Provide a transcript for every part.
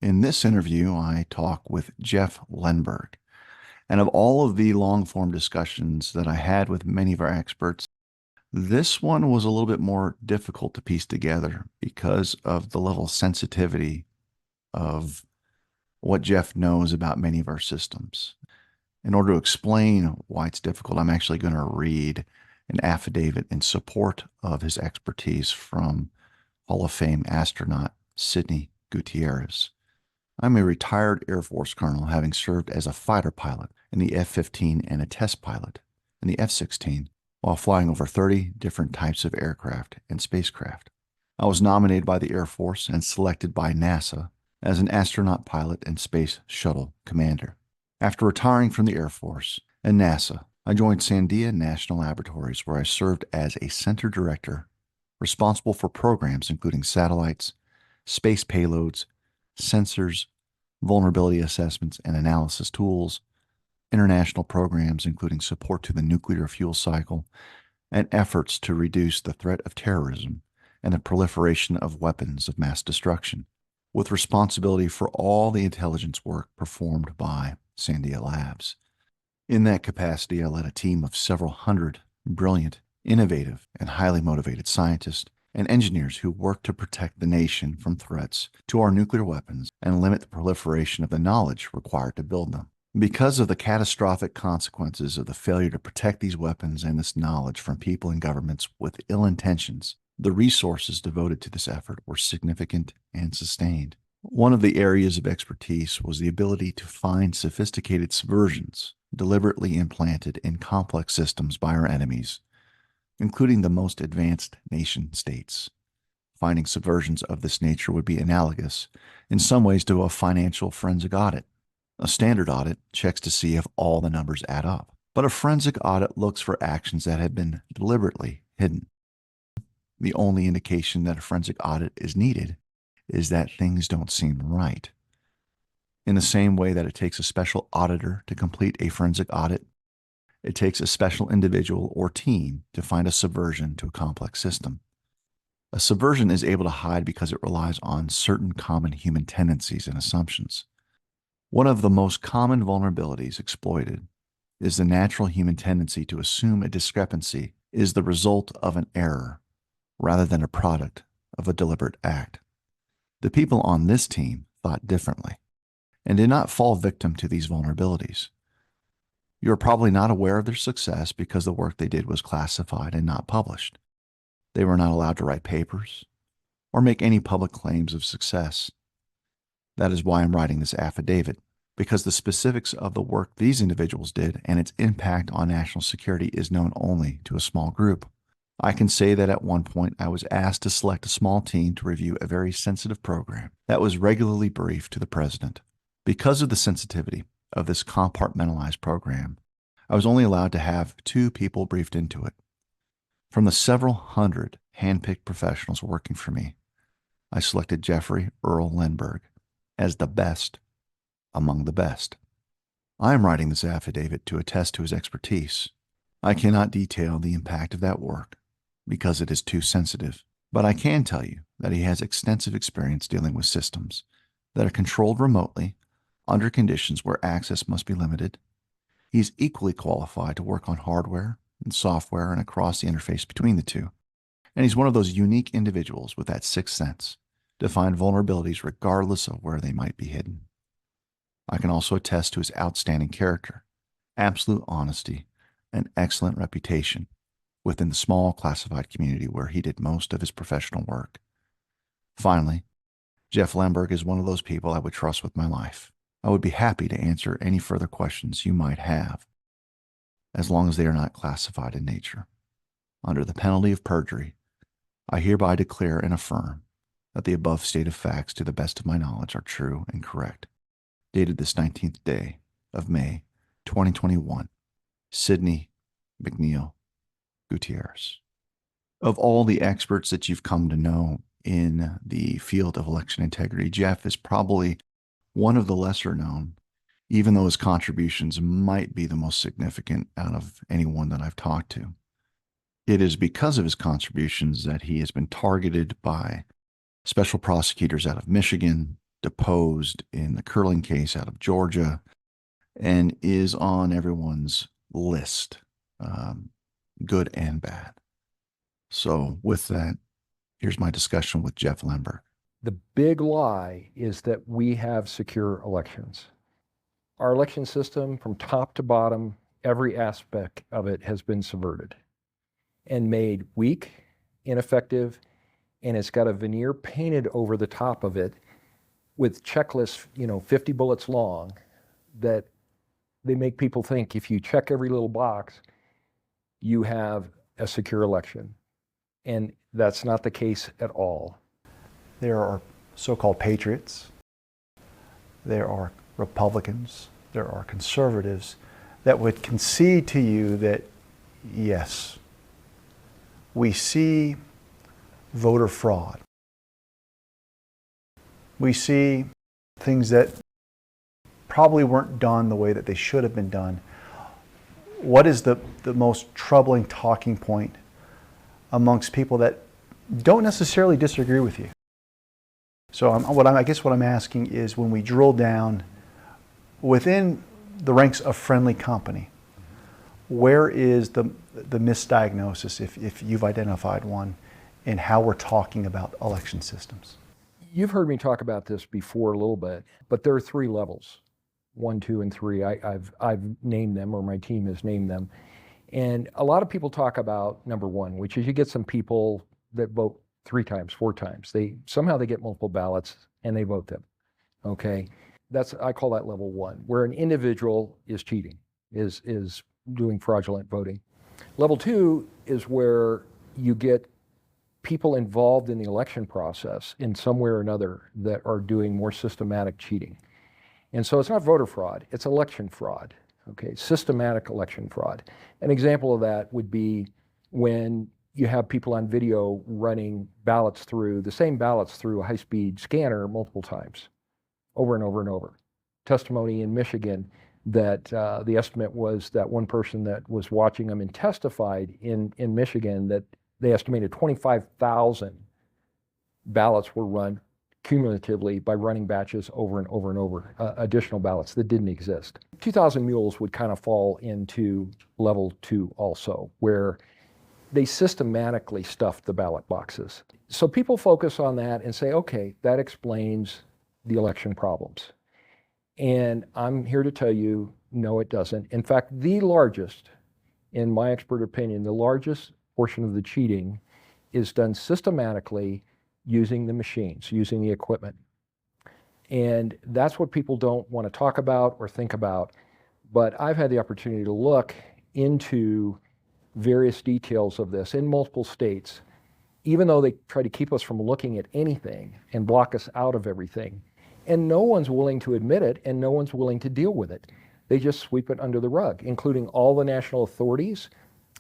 In this interview, I talk with Jeff Lenberg. And of all of the long form discussions that I had with many of our experts, this one was a little bit more difficult to piece together because of the level of sensitivity of what Jeff knows about many of our systems. In order to explain why it's difficult, I'm actually going to read an affidavit in support of his expertise from Hall of Fame astronaut Sidney Gutierrez. I'm a retired Air Force colonel, having served as a fighter pilot in the F-15 and a test pilot in the F-16 while flying over 30 different types of aircraft and spacecraft. I was nominated by the Air Force and selected by NASA as an astronaut pilot and space shuttle commander. After retiring from the Air Force and NASA, I joined Sandia National Laboratories, where I served as a center director responsible for programs including satellites, space payloads, sensors, vulnerability assessments and analysis tools, international programs including support to the nuclear fuel cycle, and efforts to reduce the threat of terrorism and the proliferation of weapons of mass destruction, with responsibility for all the intelligence work performed by Sandia Labs. In that capacity, I led a team of several hundred brilliant, innovative, and highly motivated scientists and engineers who work to protect the nation from threats to our nuclear weapons and limit the proliferation of the knowledge required to build them. Because of the catastrophic consequences of the failure to protect these weapons and this knowledge from people and governments with ill intentions, the resources devoted to this effort were significant and sustained. One of the areas of expertise was the ability to find sophisticated subversions deliberately implanted in complex systems by our enemies, including the most advanced nation states. Finding subversions of this nature would be analogous in some ways to a financial forensic audit. A standard audit checks to see if all the numbers add up, but a forensic audit looks for actions that have been deliberately hidden. The only indication that a forensic audit is needed is that things don't seem right. In the same way that it takes a special auditor to complete a forensic audit, it takes a special individual or team to find a subversion to a complex system. A subversion is able to hide because it relies on certain common human tendencies and assumptions. One of the most common vulnerabilities exploited is the natural human tendency to assume a discrepancy is the result of an error rather than a product of a deliberate act. The people on this team thought differently and did not fall victim to these vulnerabilities. You are probably not aware of their success because the work they did was classified and not published. They were not allowed to write papers or make any public claims of success. That is why I'm writing this affidavit, because the specifics of the work these individuals did and its impact on national security is known only to a small group. I can say that at one point I was asked to select a small team to review a very sensitive program that was regularly briefed to the president. Because of the sensitivity of this compartmentalized program, I was only allowed to have 2 people briefed into it. From the several hundred handpicked professionals working for me, I selected Jeffrey Earl Lenberg as the best among the best. I am writing this affidavit to attest to his expertise. I cannot detail the impact of that work because it is too sensitive, but I can tell you that he has extensive experience dealing with systems that are controlled remotely under conditions where access must be limited. He is equally qualified to work on hardware and software and across the interface between the two. And he's one of those unique individuals with that sixth sense to find vulnerabilities regardless of where they might be hidden. I can also attest to his outstanding character, absolute honesty, and excellent reputation within the small classified community where he did most of his professional work. Finally, Jeff Lenberg is one of those people I would trust with my life. I would be happy to answer any further questions you might have, as long as they are not classified in nature. Under the penalty of perjury, I hereby declare and affirm that the above stated facts, to the best of my knowledge, are true and correct. Dated this 19th day of May, 2021, Sidney McNeil Gutierrez. Of all the experts that you've come to know in the field of election integrity, Jeff is probably one of the lesser known, even though his contributions might be the most significant out of anyone that I've talked to. It is because of his contributions that he has been targeted by special prosecutors out of Michigan, deposed in the curling case out of Georgia and is on everyone's list, good and bad. So with that, here's my discussion with Jeff Lenberg. The big lie is that we have secure elections. Our election system, from top to bottom, every aspect of it has been subverted and made weak, ineffective, and it's got a veneer painted over the top of it with checklists, 50 bullets long, that they make people think if you check every little box, you have a secure election. And that's not the case at all. There are so-called patriots, there are Republicans, there are conservatives that would concede to you that, yes, we see voter fraud. We see things that probably weren't done the way that they should have been done. What is the most troubling talking point amongst people that don't necessarily disagree with you? So I guess what I'm asking is, when we drill down within the ranks of friendly company, where is the misdiagnosis, if you've identified one, in how we're talking about election systems? You've heard me talk about this before a little bit, but there are 3 levels, 1, 2, and 3. I've named them, or my team has named them. And a lot of people talk about number 1, which is you get some people that vote 3 times, 4 times. Somehow they get multiple ballots and they vote them. Okay, I call that level 1, where an individual is cheating, is doing fraudulent voting. Level 2 is where you get people involved in the election process in some way or another that are doing more systematic cheating. And so it's not voter fraud, it's election fraud. Okay, systematic election fraud. An example of that would be when you have people on video running the same ballots through a high-speed scanner multiple times, over and over and over. Testimony in Michigan that the estimate was that one person that was watching them and testified in Michigan that they estimated 25,000 ballots were run cumulatively by running batches over and over and over, additional ballots that didn't exist. 2,000 mules would kind of fall into level 2 also, where they systematically stuffed the ballot boxes. So people focus on that and say, okay, that explains the election problems. And I'm here to tell you, no, it doesn't. In fact, the largest, in my expert opinion, the largest portion of the cheating is done systematically using the machines, using the equipment. And that's what people don't want to talk about or think about. But I've had the opportunity to look into various details of this in multiple states, even though they try to keep us from looking at anything and block us out of everything. And no one's willing to admit it, and no one's willing to deal with it. They just sweep it under the rug, including all the national authorities,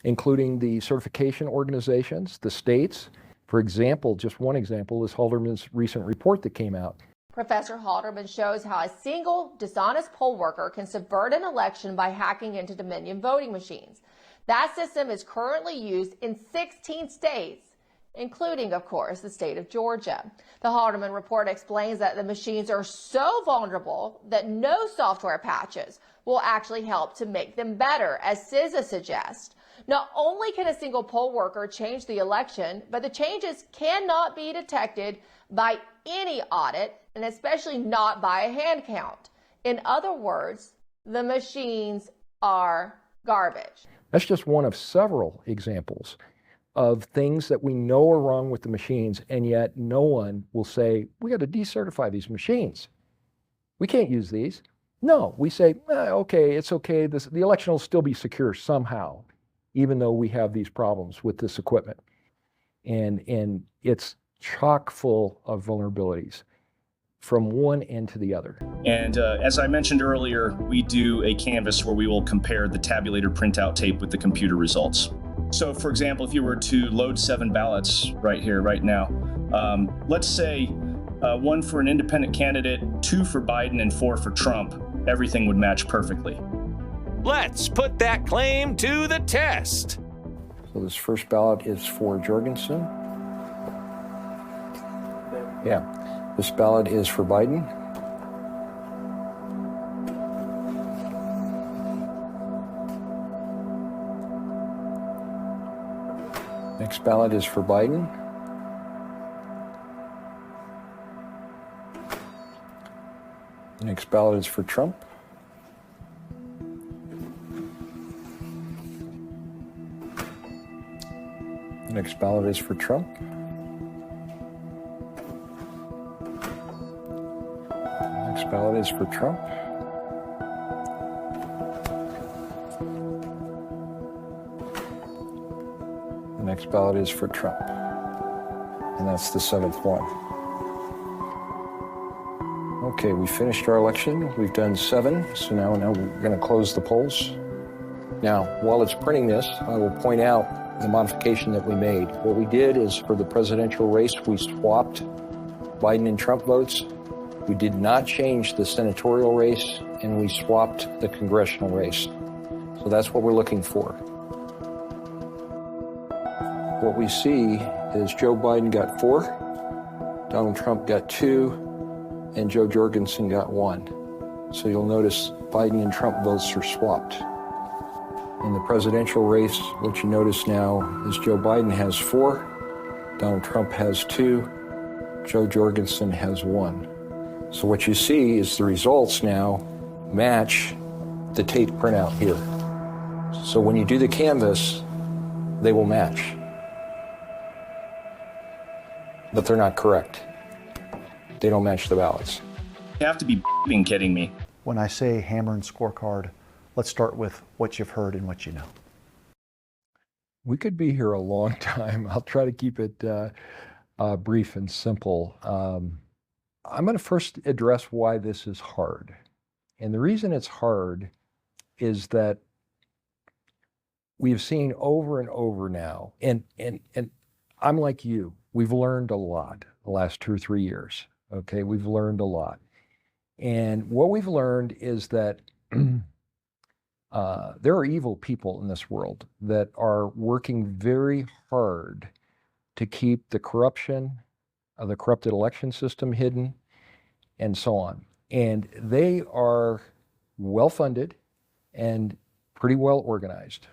including the certification organizations, the states. For example, just one example is Halderman's recent report that came out. Professor Halderman shows how a single dishonest poll worker can subvert an election by hacking into Dominion voting machines. That system is currently used in 16 states, including, of course, the state of Georgia. The Halderman report explains that the machines are so vulnerable that no software patches will actually help to make them better, as CISA suggests. Not only can a single poll worker change the election, but the changes cannot be detected by any audit, and especially not by a hand count. In other words, the machines are garbage. That's just one of several examples of things that we know are wrong with the machines, and yet no one will say, we got to decertify these machines. We can't use these. No, we say, okay, it's okay. The election will still be secure somehow, even though we have these problems with this equipment. And it's chock full of vulnerabilities from one end to the other. And as I mentioned earlier, we do a canvas where we will compare the tabulator printout tape with the computer results. So for example, if you were to load 7 ballots right here, right now, let's say 1 for an independent candidate, 2 for Biden, and 4 for Trump, everything would match perfectly. Let's put that claim to the test. So this first ballot is for Jorgensen. Yeah, this ballot is for Biden. Next ballot is for Biden. The next ballot is for Trump. The next ballot is for Trump. The next ballot is for Trump. The next ballot is for Trump. And that's the 7th one. Okay, we finished our election. We've done 7, so now we're going to close the polls. Now, while it's printing this, I will point out the modification that we made. What we did is for the presidential race, we swapped Biden and Trump votes. We did not change the senatorial race, and we swapped the congressional race. So that's what we're looking for. What we see is Joe Biden got 4, Donald Trump got 2, and Joe Jorgensen got 1. So you'll notice Biden and Trump votes are swapped. In the presidential race, what you notice now is Joe Biden has 4, Donald Trump has 2, Joe Jorgensen has 1. So what you see is the results now match the Tate printout here. So when you do the canvas, they will match. But they're not correct. They don't match the ballots. You have to be kidding me. When I say hammer and scorecard, let's start with what you've heard and what you know. We could be here a long time. I'll try to keep it brief and simple. I'm going to first address why this is hard. And the reason it's hard is that we've seen over and over now, and I'm like you, we've learned a lot the last 2 or 3 years. Okay, we've learned a lot. And what we've learned is that there are evil people in this world that are working very hard to keep the corruption of the corrupted election system hidden and so on. And they are well-funded and pretty well organized.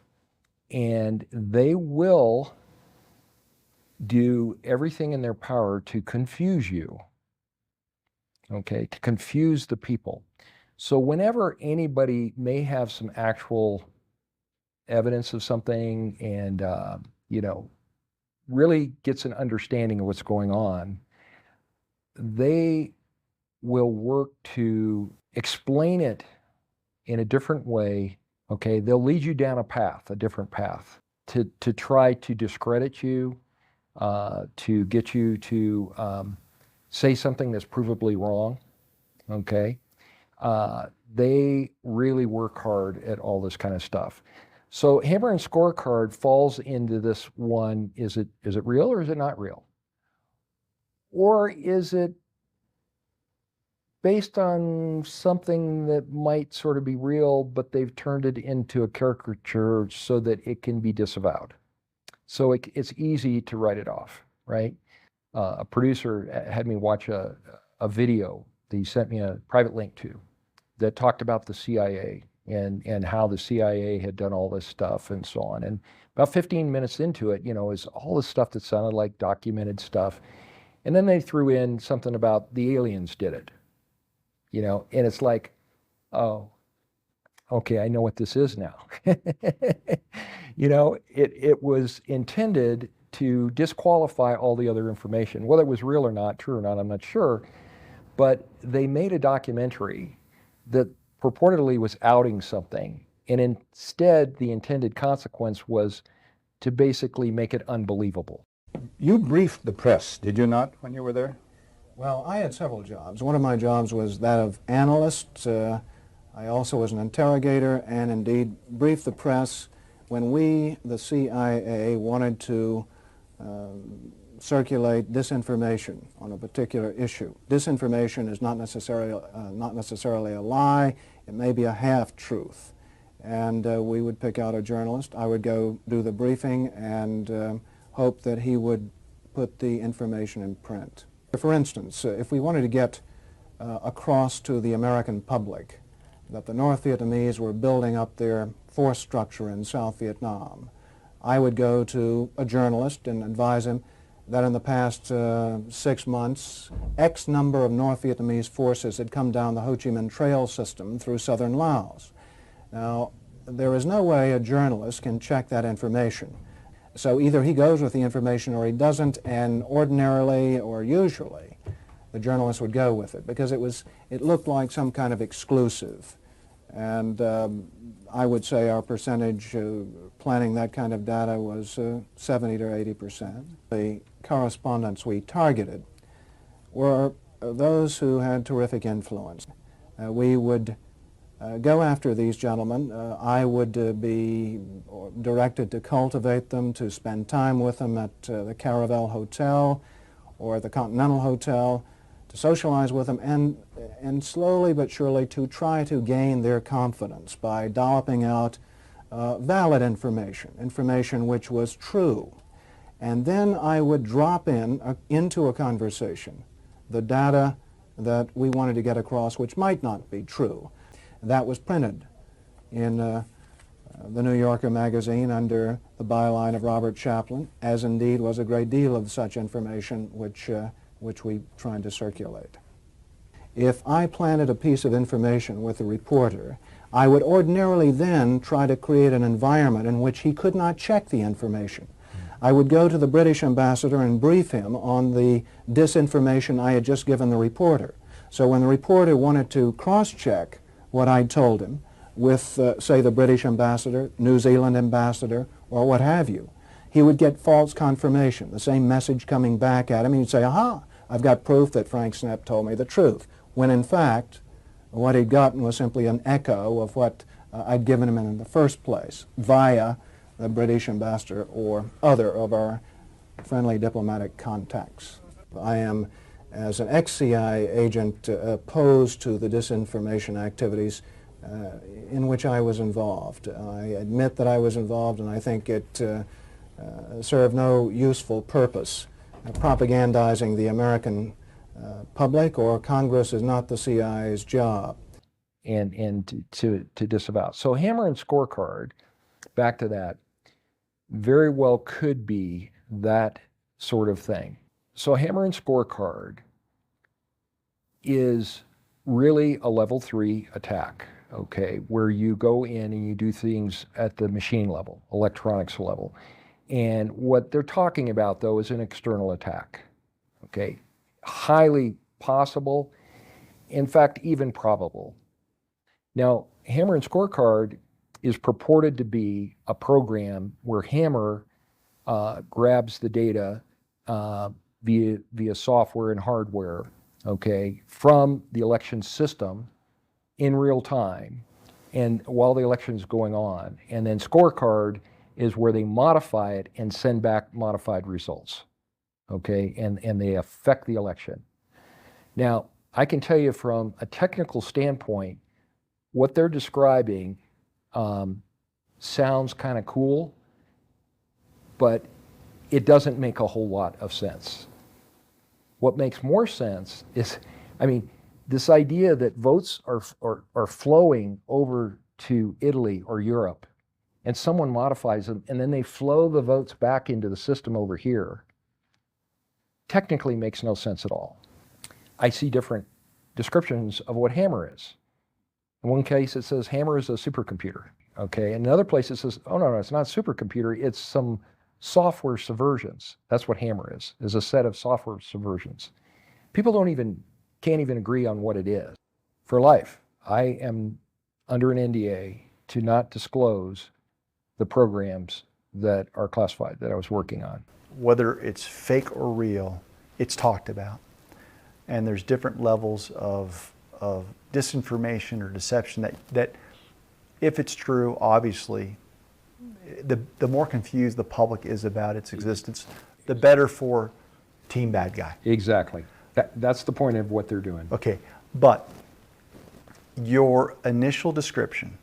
And they will do everything in their power to confuse you. Okay, to confuse the people. So whenever anybody may have some actual evidence of something and, really gets an understanding of what's going on, they will work to explain it in a different way. Okay, they'll lead you down a different path, to try to discredit you, to get you to say something that's provably wrong, okay? They really work hard at all this kind of stuff. So hammer and scorecard falls into this one, is it real or is it not real? Or is it based on something that might sort of be real, but they've turned it into a caricature so that it can be disavowed? So it's easy to write it off, right? A producer had me watch a video that he sent me a private link to that talked about the CIA and how the CIA had done all this stuff and so on. And about 15 minutes into it, is all this stuff that sounded like documented stuff. And then they threw in something about the aliens did it, and it's like, oh, okay, I know what this is now. It was intended to disqualify all the other information. Whether it was real or not, true or not, I'm not sure. But they made a documentary that purportedly was outing something. And instead, the intended consequence was to basically make it unbelievable. You briefed the press, did you not, when you were there? Well, I had several jobs. One of my jobs was that of analyst. I also was an interrogator and indeed briefed the press when we, the CIA, wanted to circulate disinformation on a particular issue. Disinformation is not necessarily a lie. It may be a half-truth. And we would pick out a journalist. I would go do the briefing and hope that he would put the information in print. For instance, if we wanted to get across to the American public that the North Vietnamese were building up their force structure in South Vietnam, I would go to a journalist and advise him that in the past 6 months, X number of North Vietnamese forces had come down the Ho Chi Minh Trail system through southern Laos. Now, there is no way a journalist can check that information. So either he goes with the information or he doesn't, and ordinarily or usually, the journalist would go with it because it looked like some kind of exclusive. And I would say our percentage planning that kind of data was 70 to 80%. The correspondents we targeted were those who had terrific influence. We would go after these gentlemen. I would be directed to cultivate them, to spend time with them at the Caravel Hotel or the Continental Hotel, to socialize with them, and slowly but surely to try to gain their confidence by dolloping out valid information which was true. And then I would drop into a conversation the data that we wanted to get across which might not be true. That was printed in the New Yorker magazine under the byline of Robert Chaplin, as indeed was a great deal of such information which we tried to circulate. If I planted a piece of information with a reporter, I would ordinarily then try to create an environment in which he could not check the information. I would go to the British ambassador and brief him on the disinformation I had just given the reporter. So when the reporter wanted to cross-check what I'd told him with, say, the British ambassador, New Zealand ambassador, or what have you, he would get false confirmation, the same message coming back at him. He'd say, aha, I've got proof that Frank Snepp told me the truth, when in fact what he'd gotten was simply an echo of what I'd given him in the first place via the British ambassador or other of our friendly diplomatic contacts. I am, as an ex-CIA agent, opposed to the disinformation activities in which I was involved. I admit that I was involved, and I think it served no useful purpose. Propagandizing the American public or Congress is not the CIA's job. And to disavow. So Hammer and Scorecard, back to that, very well could be that sort of thing. So Hammer and Scorecard is really a level 3 attack, okay, where you go in and you do things at the machine level, electronics level. And what they're talking about, though, is an external attack, okay? Highly possible, in fact, even probable. Now, Hammer and Scorecard is purported to be a program where Hammer grabs the data via software and hardware, okay, from the election system in real time and while the election is going on. And then Scorecard is where they modify it and send back modified results, okay, and they affect the election. Now, I can tell you from a technical standpoint, what they're describing sounds kind of cool, but it doesn't make a whole lot of sense. What makes more sense is, I mean, this idea that votes are flowing over to Italy or Europe, and someone modifies them, and then they flow the votes back into the system over here, technically makes no sense at all. I see different descriptions of what Hammer is. In one case, it says Hammer is a supercomputer, okay? In another place, it says, oh, no, it's not a supercomputer, it's some software subversions. That's what Hammer is a set of software subversions. People can't even agree on what it is. For life, I am under an NDA to not disclose the programs that are classified that I was working on. Whether it's fake or real, it's talked about. And there's different levels of disinformation or deception that if it's true, obviously, the more confused the public is about its existence, the better for team bad guy. Exactly. That's the point of what they're doing. Okay, but your initial description,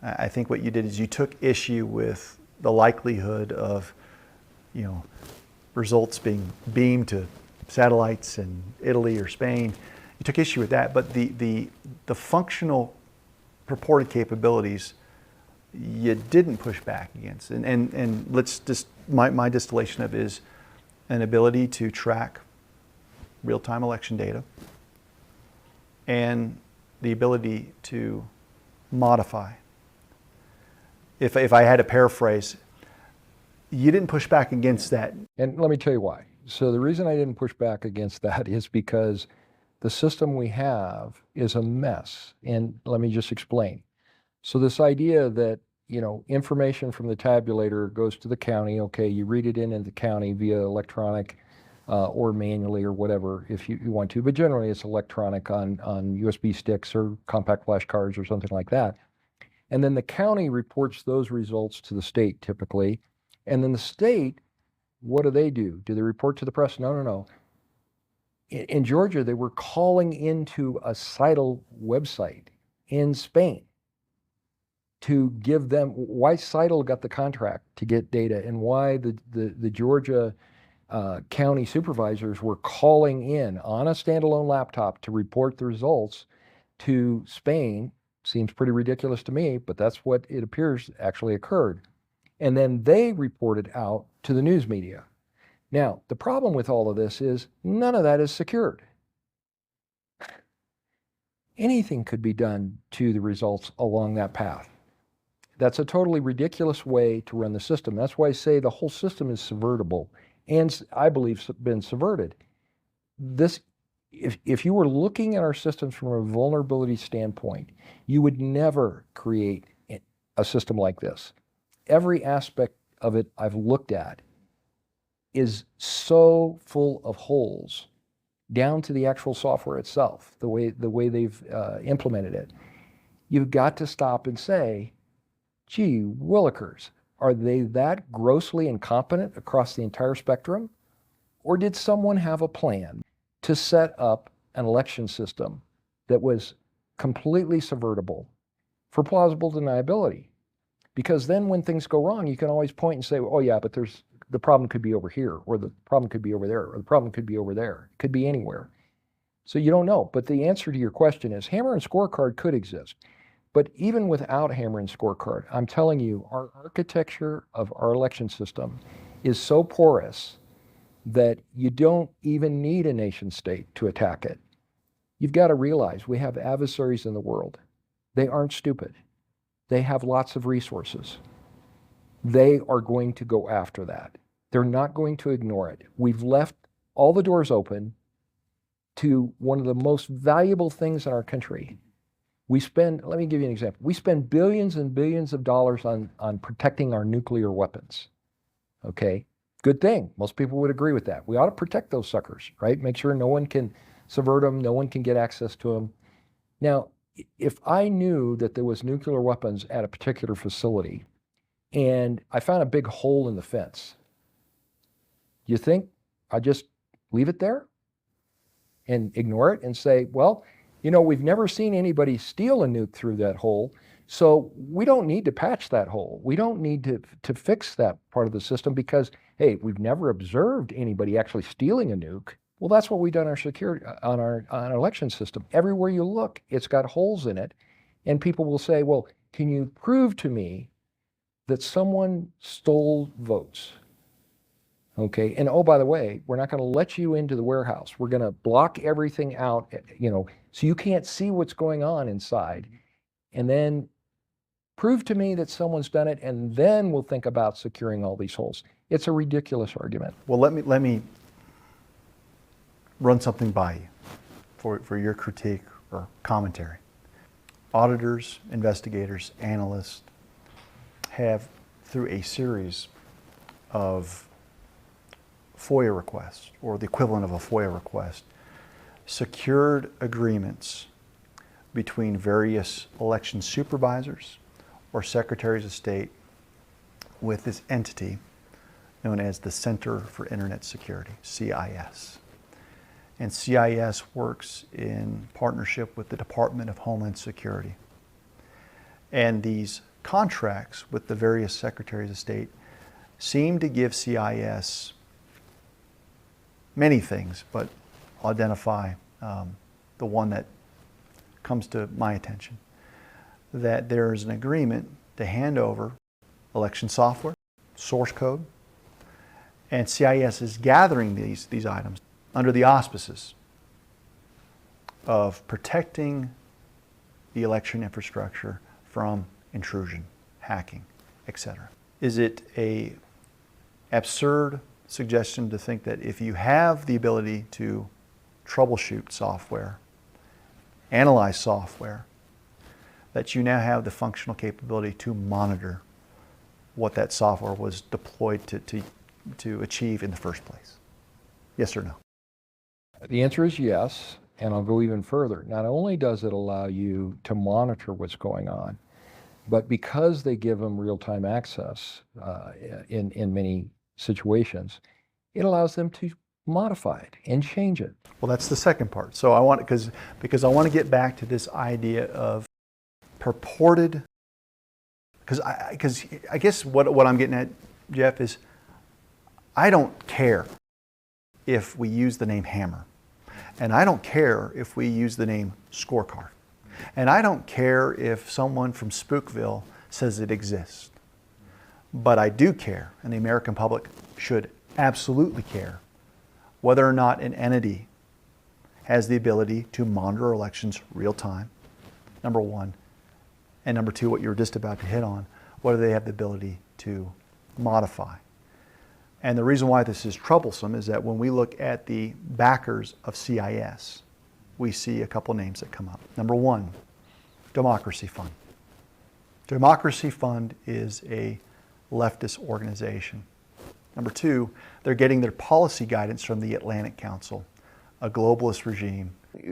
I think what you did is you took issue with the likelihood of, results being beamed to satellites in Italy or Spain. You took issue with that, but the functional purported capabilities, you didn't push back against. And let's just, my distillation of it is an ability to track real-time election data and the ability to modify. If I had to paraphrase, you didn't push back against that. And let me tell you why. So the reason I didn't push back against that is because the system we have is a mess. And let me just explain. So this idea that, information from the tabulator goes to the county, okay, you read it in the county via electronic or manually or whatever if you want to, but generally it's electronic on USB sticks or compact flash cards or something like that. And then the county reports those results to the state typically. And then the state, what do? Do they report to the press? No. In Georgia, they were calling into a CITL website in Spain to give them why CITL got the contract to get data and why the Georgia county supervisors were calling in on a standalone laptop to report the results to Spain. Seems pretty ridiculous to me, but that's what it appears actually occurred. And then they reported out to the news media. Now, the problem with all of this is none of that is secured. Anything could be done to the results along that path. That's a totally ridiculous way to run the system. That's why I say the whole system is subvertible and I believe been subverted. If you were looking at our systems from a vulnerability standpoint, you would never create a system like this. Every aspect of it I've looked at is so full of holes, down to the actual software itself, the way they've implemented it. You've got to stop and say, gee willikers, are they that grossly incompetent across the entire spectrum? Or did someone have a plan to set up an election system that was completely subvertible for plausible deniability? Because then when things go wrong, you can always point and say, oh yeah, but the problem could be over here, or the problem could be over there, or the problem could be over there. It could be anywhere. So you don't know. But the answer to your question is hammer and scorecard could exist. But even without hammer and scorecard, I'm telling you, our architecture of our election system is so porous that you don't even need a nation state to attack it. You've got to realize we have adversaries in the world. They aren't stupid. They have lots of resources. They are going to go after that. They're not going to ignore it. We've left all the doors open to one of the most valuable things in our country. Let me give you an example. We spend billions and billions of dollars on protecting our nuclear weapons. Okay, good thing. Most people would agree with that. We ought to protect those suckers, right? Make sure no one can subvert them, no one can get access to them. Now, if I knew that there was nuclear weapons at a particular facility and I found a big hole in the fence, you think I'd just leave it there and ignore it and say, well, we've never seen anybody steal a nuke through that hole, so we don't need to patch that hole. We don't need to fix that part of the system because, hey, we've never observed anybody actually stealing a nuke. Well, that's what we've done on our election system. Everywhere you look, it's got holes in it, and people will say, well, can you prove to me that someone stole votes? Okay, and oh, by the way, we're not going to let you into the warehouse. We're going to block everything out, so you can't see what's going on inside. And then prove to me that someone's done it, and then we'll think about securing all these holes. It's a ridiculous argument. Well, let me run something by you for your critique or commentary. Auditors, investigators, analysts have, through a series of FOIA requests, or the equivalent of a FOIA request, secured agreements between various election supervisors or secretaries of state with this entity known as the Center for Internet Security, CIS. And CIS works in partnership with the Department of Homeland Security. And these contracts with the various secretaries of state seem to give CIS many things, but I'll identify the one that comes to my attention, that there is an agreement to hand over election software, source code, and CIS is gathering these items under the auspices of protecting the election infrastructure from intrusion, hacking, etc. Is it a absurd suggestion to think that if you have the ability to troubleshoot software, analyze software, that you now have the functional capability to monitor what that software was deployed to achieve in the first place? Yes or no? The answer is yes, and I'll go even further. Not only does it allow you to monitor what's going on, but because they give them real-time access in many situations, it allows them to modify it and change it. Well, that's the second part. So I want, because I want to get back to this idea of purported, because I guess what I'm getting at, Jeff, is I don't care if we use the name Hammer, and I don't care if we use the name Scorecard, and I don't care if someone from Spookville says it exists. But I do care, and the American public should absolutely care, whether or not an entity has the ability to monitor elections real time, number one. And number two, what you were just about to hit on, whether they have the ability to modify. And the reason why this is troublesome is that when we look at the backers of CIS, we see a couple names that come up. Number one, Democracy Fund. Democracy Fund is a leftist organization. Number two, they're getting their policy guidance from the Atlantic Council, a globalist regime.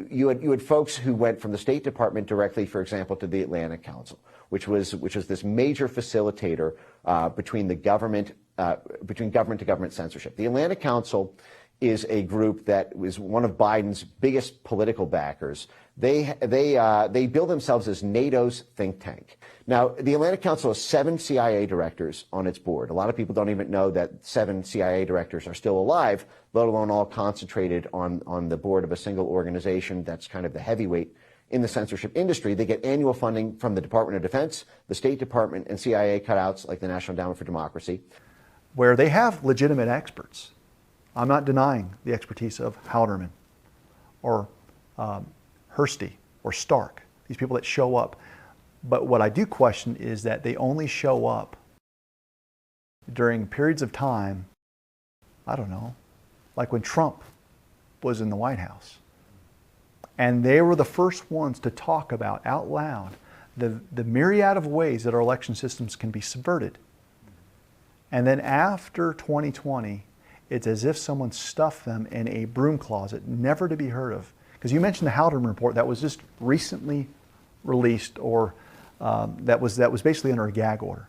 You had folks who went from the State Department directly, for example, to the Atlantic Council, which was this major facilitator between government to government censorship. The Atlantic Council is a group that was one of Biden's biggest political backers. They bill themselves as NATO's think tank. Now, the Atlantic Council has 7 CIA directors on its board. A lot of people don't even know that 7 CIA directors are still alive, let alone all concentrated on the board of a single organization that's kind of the heavyweight in the censorship industry. They get annual funding from the Department of Defense, the State Department, and CIA cutouts like the National Endowment for Democracy, where they have legitimate experts. I'm not denying the expertise of Halderman or Hursty or Stark, these people that show up. But what I do question is that they only show up during periods of time, I don't know, like when Trump was in the White House. And they were the first ones to talk about out loud the myriad of ways that our election systems can be subverted. And then after 2020, it's as if someone stuffed them in a broom closet, never to be heard of. Because you mentioned the Halderman report that was just recently released, or that was basically under a gag order.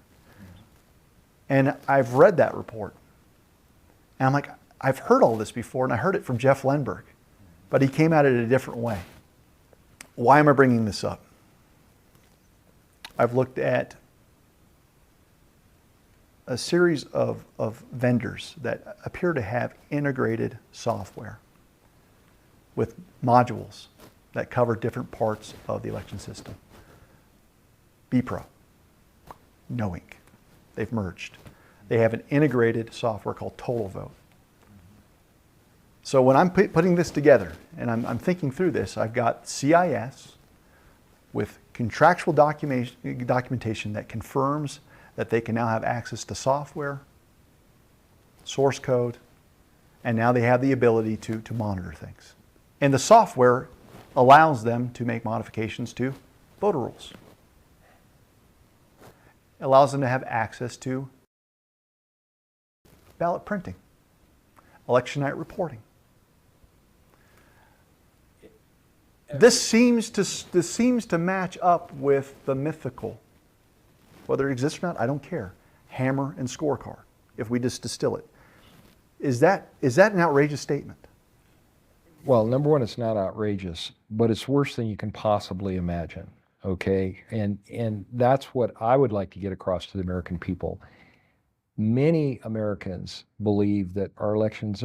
And I've read that report. And I'm like, I've heard all this before, and I heard it from Jeff Lenberg, but he came at it a different way. Why am I bringing this up? I've looked at a series of vendors that appear to have integrated software with modules that cover different parts of the election system. BPRO, Knowing, they've merged. They have an integrated software called Total Vote. So when I'm putting this together and I'm thinking through this, I've got CIS with contractual documentation that confirms that they can now have access to software, source code, and now they have the ability to monitor things. And the software allows them to make modifications to voter rolls. It allows them to have access to ballot printing, election night reporting. This seems to match up with the mythical. Whether it exists or not, I don't care. Hammer and Scorecard, if we just distill it. Is that an outrageous statement? Well, number one, it's not outrageous, but it's worse than you can possibly imagine, okay? And that's what I would like to get across to the American people. Many Americans believe that our elections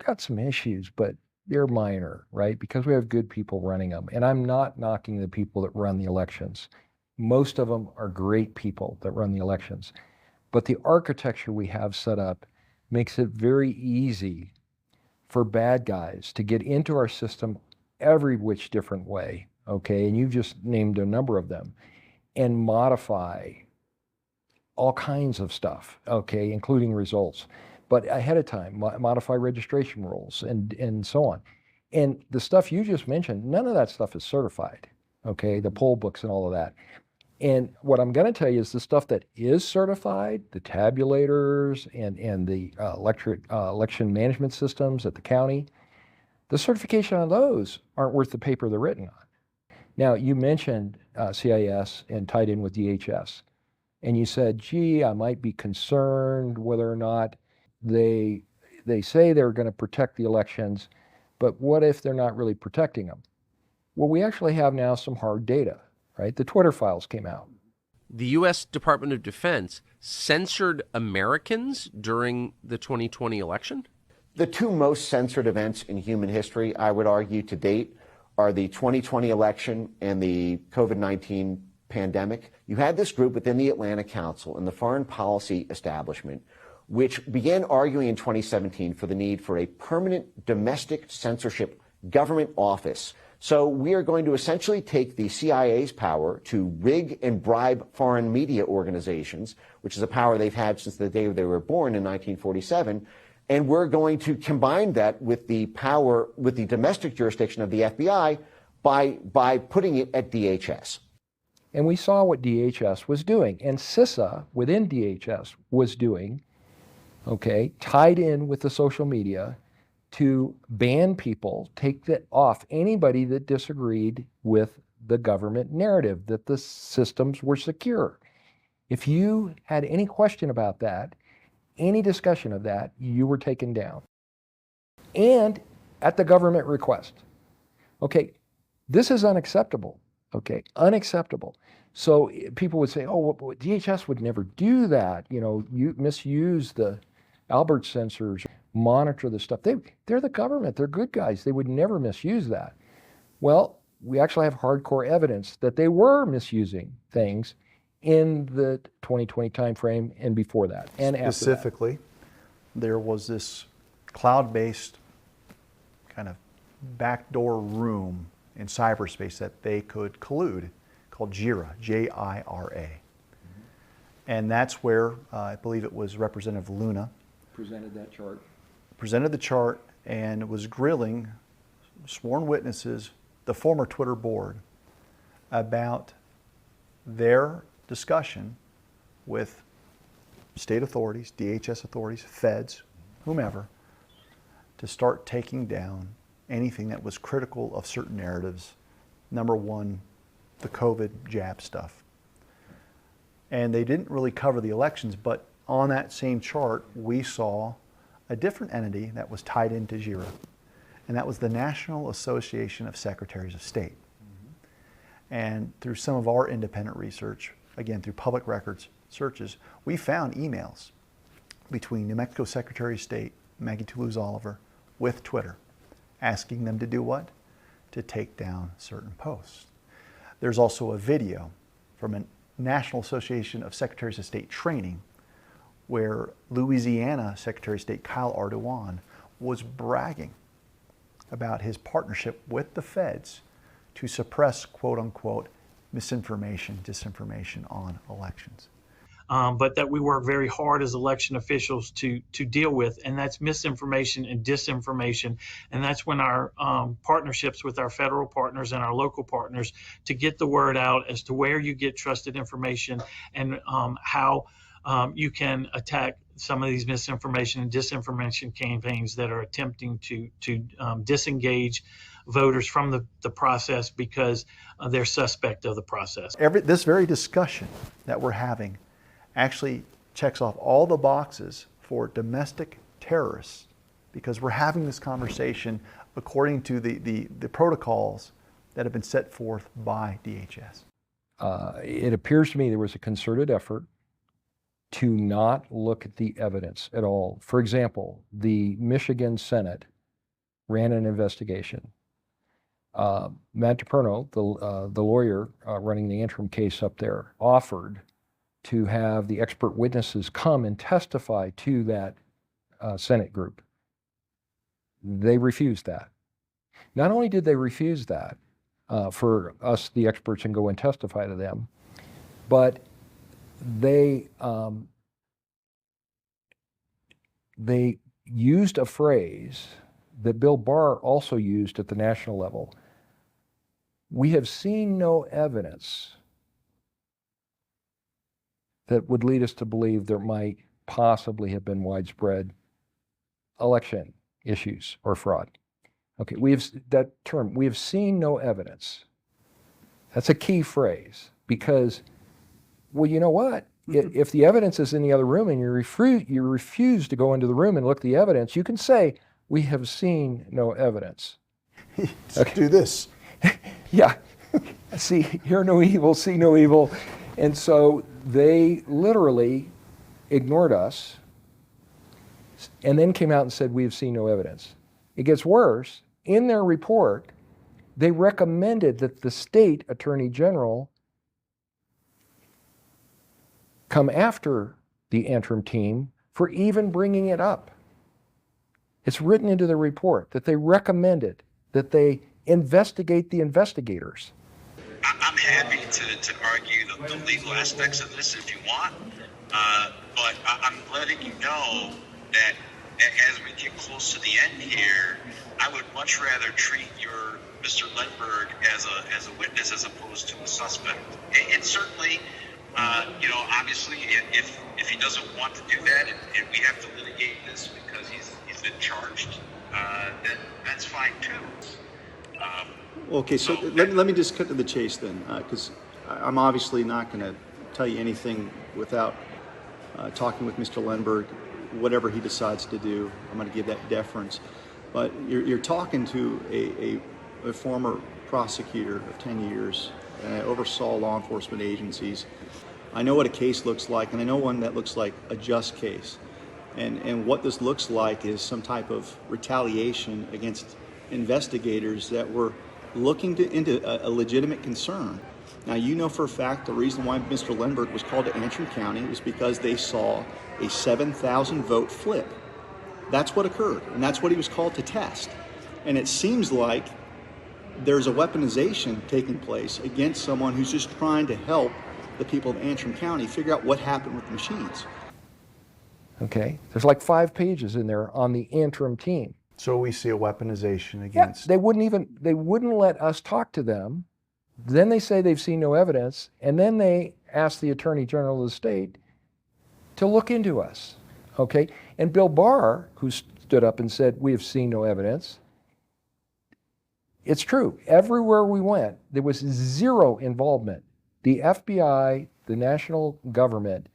got some issues, but they're minor, right? Because we have good people running them. And I'm not knocking the people that run the elections. Most of them are great people that run the elections. But the architecture we have set up makes it very easy for bad guys to get into our system every which different way, okay? And you've just named a number of them, and modify all kinds of stuff, okay, including results, but ahead of time, modify registration rules and so on. And the stuff you just mentioned, none of that stuff is certified, okay, the poll books and all of that. And what I'm going to tell you is the stuff that is certified, the tabulators and the election management systems at the county, the certification on those aren't worth the paper they're written on. Now, you mentioned CIS and tied in with DHS. And you said, gee, I might be concerned whether or not they say they're going to protect the elections, but what if they're not really protecting them? Well, we actually have now some hard data, right? The Twitter files came out. The U.S. Department of Defense censored Americans during the 2020 election? The two most censored events in human history, I would argue, to date, are the 2020 election and the COVID-19 pandemic. You had this group within the Atlantic Council and the foreign policy establishment, which began arguing in 2017 for the need for a permanent domestic censorship government office. So we are going to essentially take the CIA's power to rig and bribe foreign media organizations, which is a power they've had since the day they were born in 1947, and we're going to combine that with the power, with the domestic jurisdiction of the FBI by putting it at DHS. And we saw what DHS was doing, and CISA within DHS was doing, okay, tied in with the social media to ban people, take that off anybody that disagreed with the government narrative that the systems were secure. If you had any question about that, any discussion of that, you were taken down. And at the government request. Okay, this is unacceptable. Okay, unacceptable. So people would say, oh, well, DHS would never do that. You know, you misuse the Albert sensors, monitor the stuff. They're the government. They're good guys. They would never misuse that. Well, we actually have hardcore evidence that they were misusing things in the 2020 timeframe and before that and after that. Specifically, there was this cloud-based kind of backdoor room in cyberspace that they could collude called JIRA, J-I-R-A. And that's where I believe it was Representative Luna Presented that chart. Presented the chart and was grilling sworn witnesses, the former Twitter board, about their discussion with state authorities, DHS authorities, feds, whomever, to start taking down anything that was critical of certain narratives. Number one, the COVID jab stuff. And they didn't really cover the elections, but on that same chart, we saw a different entity that was tied into JIRA, and that was the National Association of Secretaries of State. And through some of our independent research, again, through public records searches, we found emails between New Mexico Secretary of State, Maggie Toulouse-Oliver, with Twitter, asking them to do what? To take down certain posts. There's also a video from a National Association of Secretaries of State training where Louisiana Secretary of State Kyle Ardoin was bragging about his partnership with the feds to suppress, quote unquote, misinformation, disinformation on elections. But that we work very hard as election officials to deal with, and that's misinformation and disinformation. And that's when our partnerships with our federal partners and our local partners to get the word out as to where you get trusted information and how you can attack some of these misinformation and disinformation campaigns that are attempting to disengage voters from the process because they're suspect of the process. This very discussion that we're having actually checks off all the boxes for domestic terrorists because we're having this conversation according to the protocols that have been set forth by DHS. It appears to me there was a concerted effort to not look at the evidence at all. For example, the Michigan Senate ran an investigation Matt DiPerno, the lawyer running the Antrim case up there, offered to have the expert witnesses come and testify to that Senate group. They refused that. Not only did they refuse that for us, the experts, and go and testify to them, but they used a phrase that Bill Barr also used at the national level. We have seen no evidence that would lead us to believe there might possibly have been widespread election issues or fraud. Okay, that term, we have seen no evidence. That's a key phrase because, well, you know what? If the evidence is in the other room and you refuse to go into the room and look at the evidence, you can say, we have seen no evidence. Do this. Yeah. Hear no evil, see no evil. And so they literally ignored us and then came out and said, we have seen no evidence. It gets worse. In their report, they recommended that the state attorney general come after the Antrim team for even bringing it up. It's written into the report that they recommended that they investigate the investigators. I'm happy to argue the legal aspects of this if you want, but I'm letting you know that as we get close to the end here, I would much rather treat your Mr. Lenberg as a witness as opposed to a suspect. And certainly, obviously, if he doesn't want to do that and we have to litigate this because he's been charged, then that's fine too. Okay, so let me just cut to the chase then, because I'm obviously not going to tell you anything without talking with Mr. Lenberg. Whatever he decides to do, I'm going to give that deference. But you're talking to a former prosecutor of 10 years, and I oversaw law enforcement agencies. I know what a case looks like, and I know one that looks like a just case. And what this looks like is some type of retaliation against investigators that were looking into a legitimate concern. Now, you know for a fact the reason why Mr. Lenberg was called to Antrim County was because they saw a 7,000 vote flip. That's what occurred, and that's what he was called to test. And it seems like there's a weaponization taking place against someone who's just trying to help the people of Antrim County figure out what happened with the machines. Okay, there's like 5 pages in there on the Antrim team. So we see a weaponization against. Yeah, they wouldn't let us talk to them. Then they say they've seen no evidence, and then they ask the Attorney General of the state to look into us. Okay, and Bill Barr, who stood up and said, we have seen no evidence. It's true. Everywhere we went, there was zero involvement. The FBI, the national government,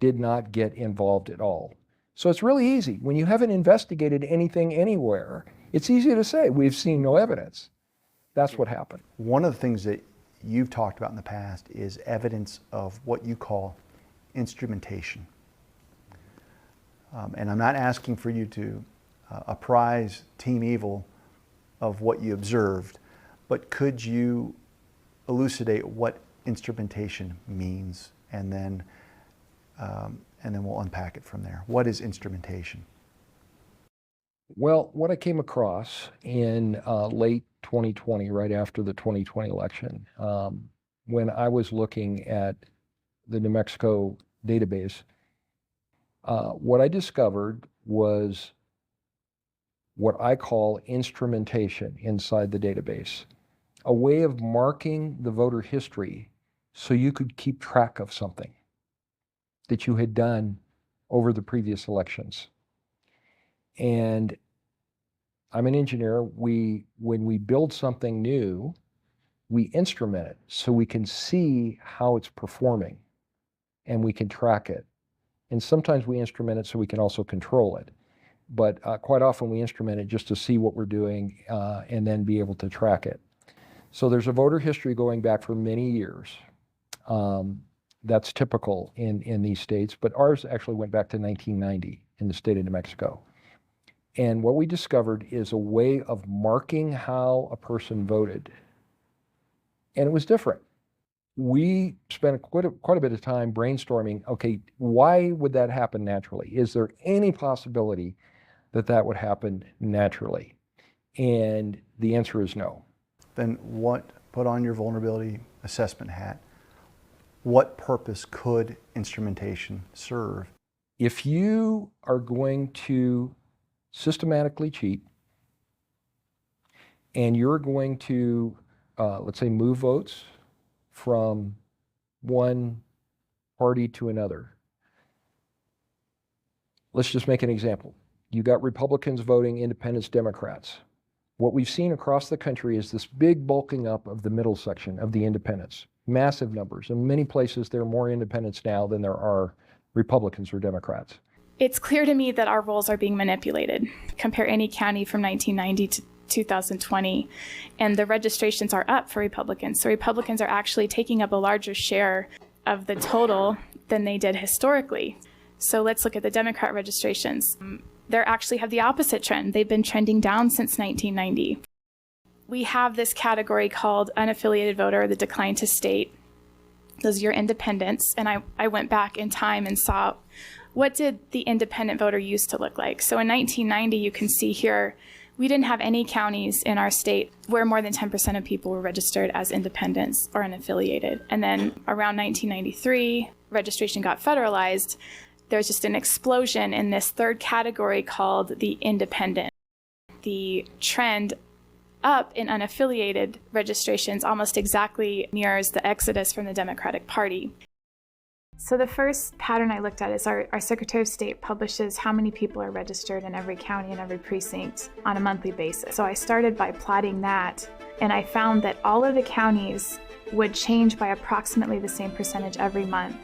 did not get involved at all. So it's really easy. When you haven't investigated anything anywhere, it's easy to say, we've seen no evidence. That's what happened. One of the things that you've talked about in the past is evidence of what you call instrumentation. And I'm not asking for you to apprise Team Evil of what you observed, but could you elucidate what instrumentation means, and then we'll unpack it from there. What is instrumentation? Well, what I came across in late 2020, right after the 2020 election, when I was looking at the New Mexico database, what I discovered was what I call instrumentation inside the database, a way of marking the voter history so you could keep track of something that you had done over the previous elections. And I'm an engineer. When we build something new, we instrument it so we can see how it's performing and we can track it. And sometimes we instrument it so we can also control it. But quite often we instrument it just to see what we're doing and then be able to track it. So there's a voter history going back for many years. That's typical in these states, but ours actually went back to 1990 in the state of New Mexico. And what we discovered is a way of marking how a person voted. And it was different. We spent quite a bit of time brainstorming, okay, why would that happen naturally? Is there any possibility that that would happen naturally? And the answer is no. Then put on your vulnerability assessment hat. What purpose could instrumentation serve? If you are going to systematically cheat and you're going to, let's say, move votes from one party to another. Let's just make an example. You got Republicans voting independents, Democrats. What we've seen across the country is this big bulking up of the middle section of the independents, massive numbers. In many places, there are more independents now than there are Republicans or Democrats. It's clear to me that our rolls are being manipulated. Compare any county from 1990 to 2020, and the registrations are up for Republicans. So Republicans are actually taking up a larger share of the total than they did historically. So let's look at the Democrat registrations. They actually have the opposite trend. They've been trending down since 1990. We have this category called unaffiliated voter, the decline to state. Those are your independents. And I went back in time and saw what did the independent voter used to look like. So in 1990, you can see here, we didn't have any counties in our state where more than 10% of people were registered as independents or unaffiliated. And then around 1993, registration got federalized. There's just an explosion in this third category called the independent. The trend up in unaffiliated registrations almost exactly mirrors the exodus from the Democratic Party. So the first pattern I looked at is our Secretary of State publishes how many people are registered in every county and every precinct on a monthly basis. So I started by plotting that, and I found that all of the counties would change by approximately the same percentage every month.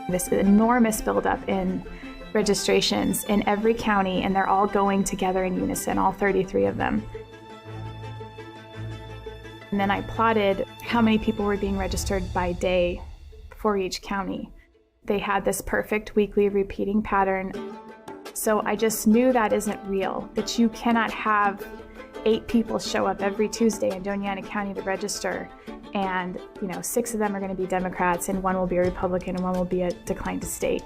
This enormous buildup in registrations in every county, and they're all going together in unison, all 33 of them. And then I plotted how many people were being registered by day for each county. They had this perfect weekly repeating pattern. So I just knew that isn't real, that you cannot have 8 people show up every Tuesday in Doña Ana County to register, and 6 of them are going to be Democrats, and 1 will be a Republican, and 1 will be a decline to state.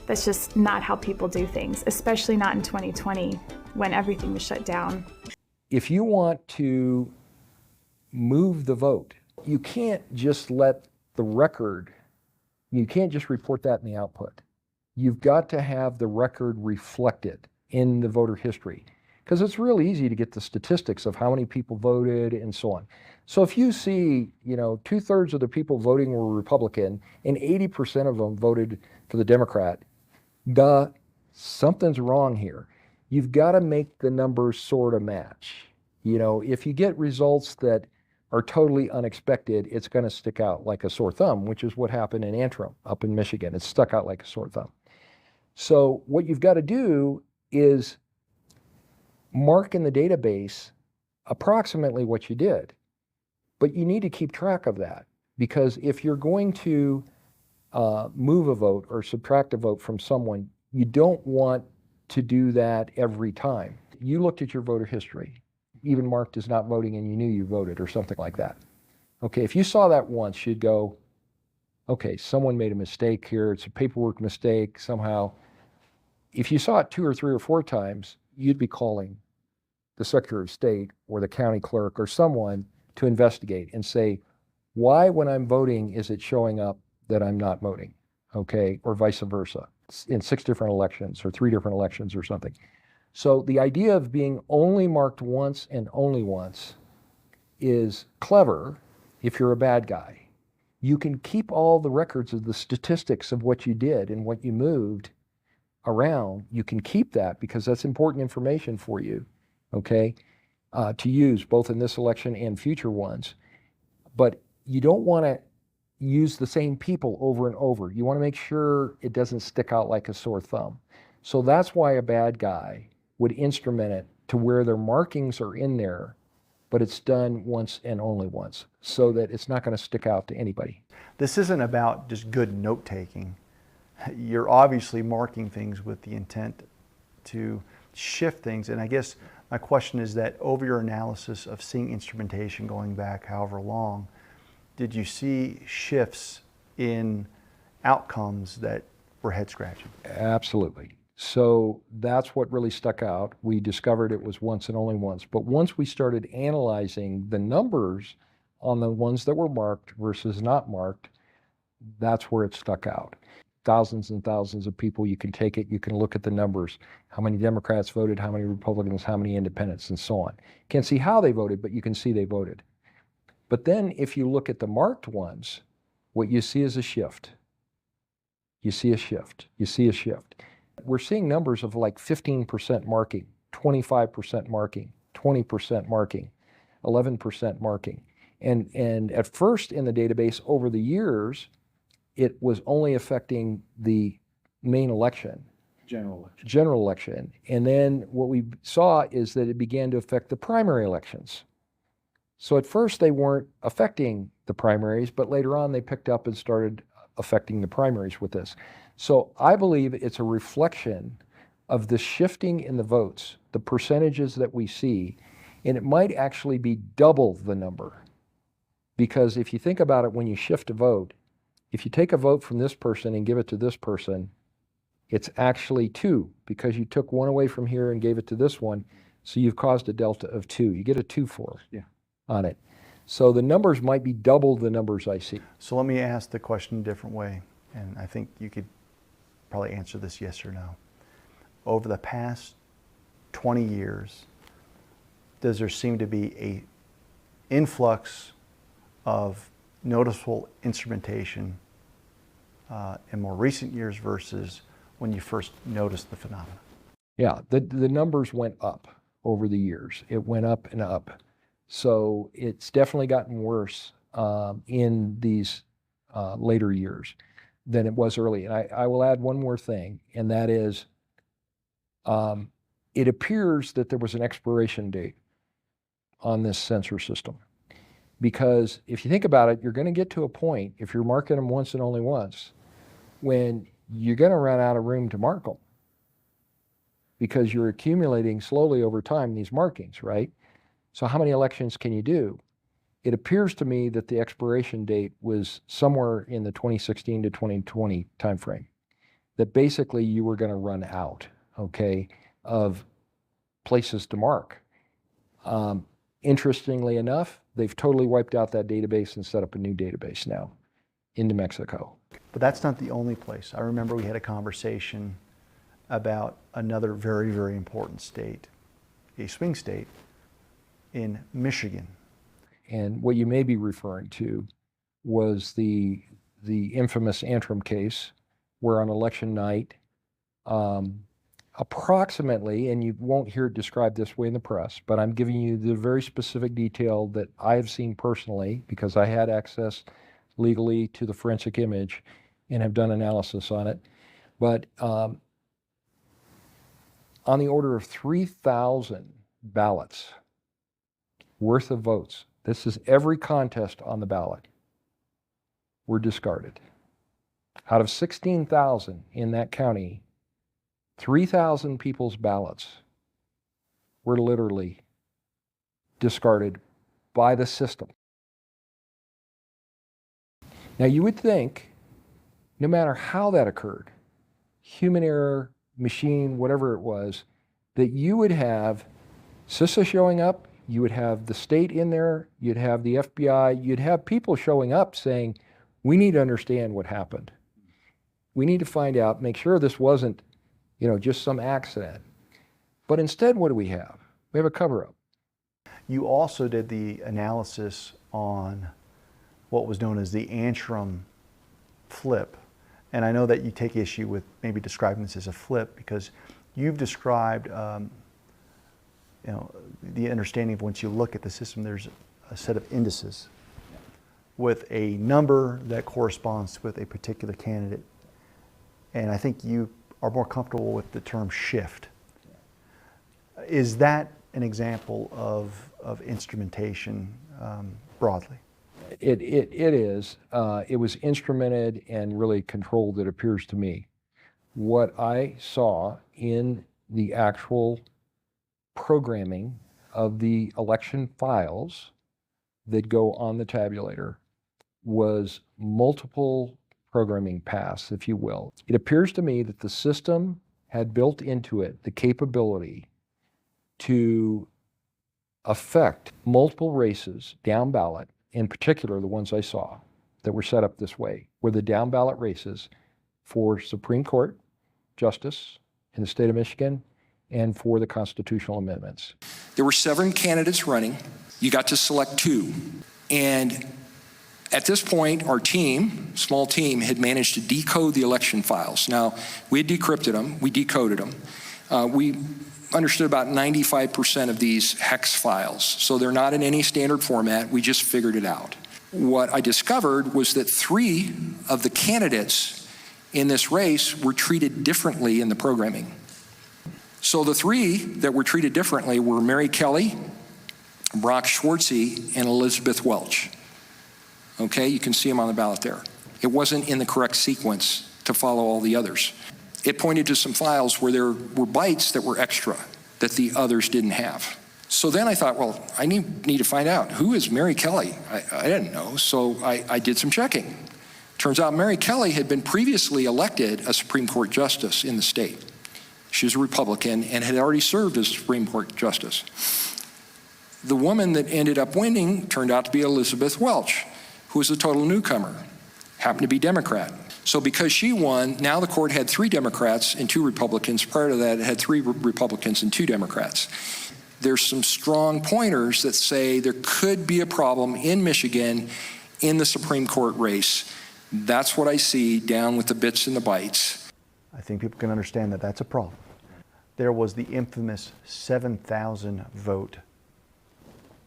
That's just not how people do things, especially not in 2020 when everything was shut down. If you want to move the vote, you can't just let the record, you can't just report that in the output. You've got to have the record reflected in the voter history, because it's real easy to get the statistics of how many people voted and so on. So if you see, 2/3 of the people voting were Republican and 80% of them voted for the Democrat, something's wrong here. You've got to make the numbers sort of match. If you get results that are totally unexpected, it's going to stick out like a sore thumb, which is what happened in Antrim up in Michigan. It stuck out like a sore thumb. So what you've got to do is mark in the database approximately what you did. But you need to keep track of that, because if you're going to move a vote or subtract a vote from someone, you don't want to do that every time. You looked at your voter history, even marked as not voting, and you knew you voted or something like that. Okay, if you saw that once, you'd go, okay, someone made a mistake here. It's a paperwork mistake somehow. If you saw it 2 or 3 or 4 times, you'd be calling the Secretary of State or the county clerk or someone to investigate and say, why, when I'm voting, is it showing up that I'm not voting? Okay, or vice versa, in 6 different elections or 3 different elections or something. So the idea of being only marked once and only once is clever if you're a bad guy. You can keep all the records of the statistics of what you did and what you moved around. You can keep that because that's important information for you, okay, to use both in this election and future ones. But you don't want to use the same people over and over. You want to make sure it doesn't stick out like a sore thumb. So that's why a bad guy would instrument it to where their markings are in there, but it's done once and only once, so that it's not going to stick out to anybody. This isn't about just good note-taking. You're obviously marking things with the intent to shift things. And I guess my question is that over your analysis of seeing instrumentation going back however long, did you see shifts in outcomes that were head scratching? Absolutely. So that's what really stuck out. We discovered it was once and only once. But once we started analyzing the numbers on the ones that were marked versus not marked, that's where it stuck out. Thousands and thousands of people, you can take it, you can look at the numbers, how many Democrats voted, how many Republicans, how many independents, and so on. Can't see how they voted, but you can see they voted. But then if you look at the marked ones, what you see is a shift. You see a shift. You see a shift. We're seeing numbers of like 15% marking, 25% marking, 20% marking, 11% marking. And at first in the database over the years, it was only affecting the main election. General election. And then what we saw is that it began to affect the primary elections. So at first they weren't affecting the primaries, but later on they picked up and started affecting the primaries with this. So I believe it's a reflection of the shifting in the votes, the percentages that we see, and it might actually be double the number. Because if you think about it, when you shift a vote, if you take a vote from this person and give it to this person, it's actually 2, because you took one away from here and gave it to this one, so you've caused a delta of 2. You get a 2-4 on it. So the numbers might be double the numbers I see. So let me ask the question a different way, and I think you could probably answer this yes or no. Over the past 20 years, does there seem to be a influx of noticeable instrumentation in more recent years versus when you first noticed the phenomenon? Yeah, the numbers went up over the years. It went up and up. So it's definitely gotten worse in these later years than it was early. And I will add one more thing, and that is it appears that there was an expiration date on this sensor system. Because if you think about it, you're going to get to a point, if you're marking them once and only once, when you're going to run out of room to mark them. Because you're accumulating slowly over time these markings, right? So how many elections can you do? It appears to me that the expiration date was somewhere in the 2016 to 2020 timeframe. That basically you were going to run out, okay, of places to mark. Interestingly enough, they've totally wiped out that database and set up a new database now in New Mexico. But that's not the only place. I remember we had a conversation about another very, very important state, a swing state in Michigan. And what you may be referring to was the infamous Antrim case, where on election night, approximately, and you won't hear it described this way in the press, but I'm giving you the very specific detail that I have seen personally, because I had access legally to the forensic image and have done analysis on it. But on the order of 3,000 ballots worth of votes, this is every contest on the ballot, were discarded. Out of 16,000 in that county, 3,000 people's ballots were literally discarded by the system. Now you would think, no matter how that occurred, human error, machine, whatever it was, that you would have CISA showing up, you would have the state in there, you'd have the FBI, you'd have people showing up saying, we need to understand what happened. We need to find out, make sure this wasn't, just some accident. But instead, what do we have? We have a cover-up. You also did the analysis on what was known as the Antrim flip. And I know that you take issue with maybe describing this as a flip, because you've described the understanding of once you look at the system, there's a set of indices with a number that corresponds with a particular candidate. And I think you are more comfortable with the term shift. Is that an example of instrumentation broadly? It is. It was instrumented and really controlled, it appears to me. What I saw in the actual programming of the election files that go on the tabulator was multiple programming paths, if you will. It appears to me that the system had built into it the capability to affect multiple races down ballot, in particular the ones I saw that were set up this way, were the down ballot races for Supreme Court justice in the state of Michigan and for the constitutional amendments. There were 7 candidates running. You got to select 2. And at this point, our team, small team, had managed to decode the election files. Now, we had decrypted them, we decoded them. We understood about 95% of these hex files. So they're not in any standard format, we just figured it out. What I discovered was that 3 of the candidates in this race were treated differently in the programming. So the 3 that were treated differently were Mary Kelly, Brock Schwartzy, and Elizabeth Welch. Okay, you can see them on the ballot there. It wasn't in the correct sequence to follow all the others. It pointed to some files where there were bytes that were extra that the others didn't have. So then I thought, well, I need to find out, who is Mary Kelly? I didn't know, so I did some checking. Turns out Mary Kelly had been previously elected a Supreme Court justice in the state. She was a Republican and had already served as Supreme Court justice. The woman that ended up winning turned out to be Elizabeth Welch, who was a total newcomer, happened to be Democrat. So because she won, now the court had 3 Democrats and 2 Republicans. Prior to that, it had 3 Republicans and 2 Democrats. There's some strong pointers that say there could be a problem in Michigan in the Supreme Court race. That's what I see down with the bits and the bytes. I think people can understand that that's a problem. There was the infamous 7,000 vote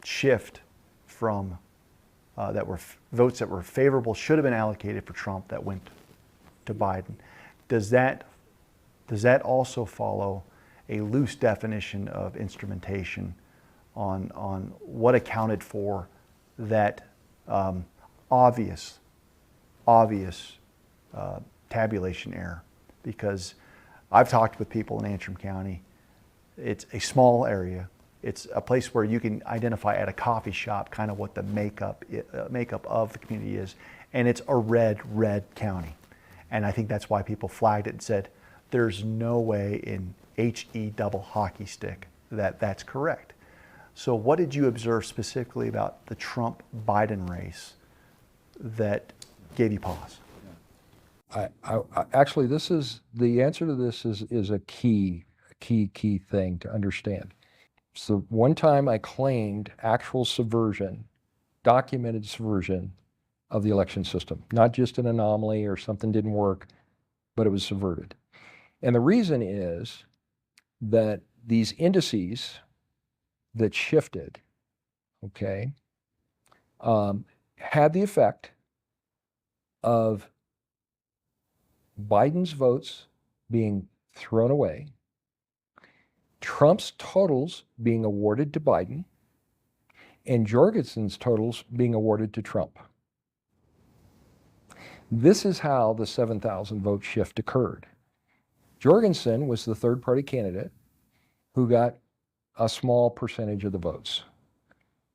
shift from that were votes that were favorable, should have been allocated for Trump, that went to Biden. Does that also follow a loose definition of instrumentation on what accounted for that obvious tabulation error? Because I've talked with people in Antrim County. It's a small area. It's a place where you can identify at a coffee shop kind of what the makeup of the community is, and it's a red county. And I think that's why people flagged it and said, there's no way in HE double hockey stick that that's correct. So what did you observe specifically about the Trump-Biden race that gave you pause? I actually, this is the answer to this is a key thing to understand. So one time I claimed actual subversion, documented subversion of the election system, not just an anomaly or something didn't work, but it was subverted. And the reason is that these indices that shifted, okay, had the effect of Biden's votes being thrown away, Trump's totals being awarded to Biden, and Jorgensen's totals being awarded to Trump. This is how the 7,000 vote shift occurred. Jorgensen was the third-party candidate who got a small percentage of the votes.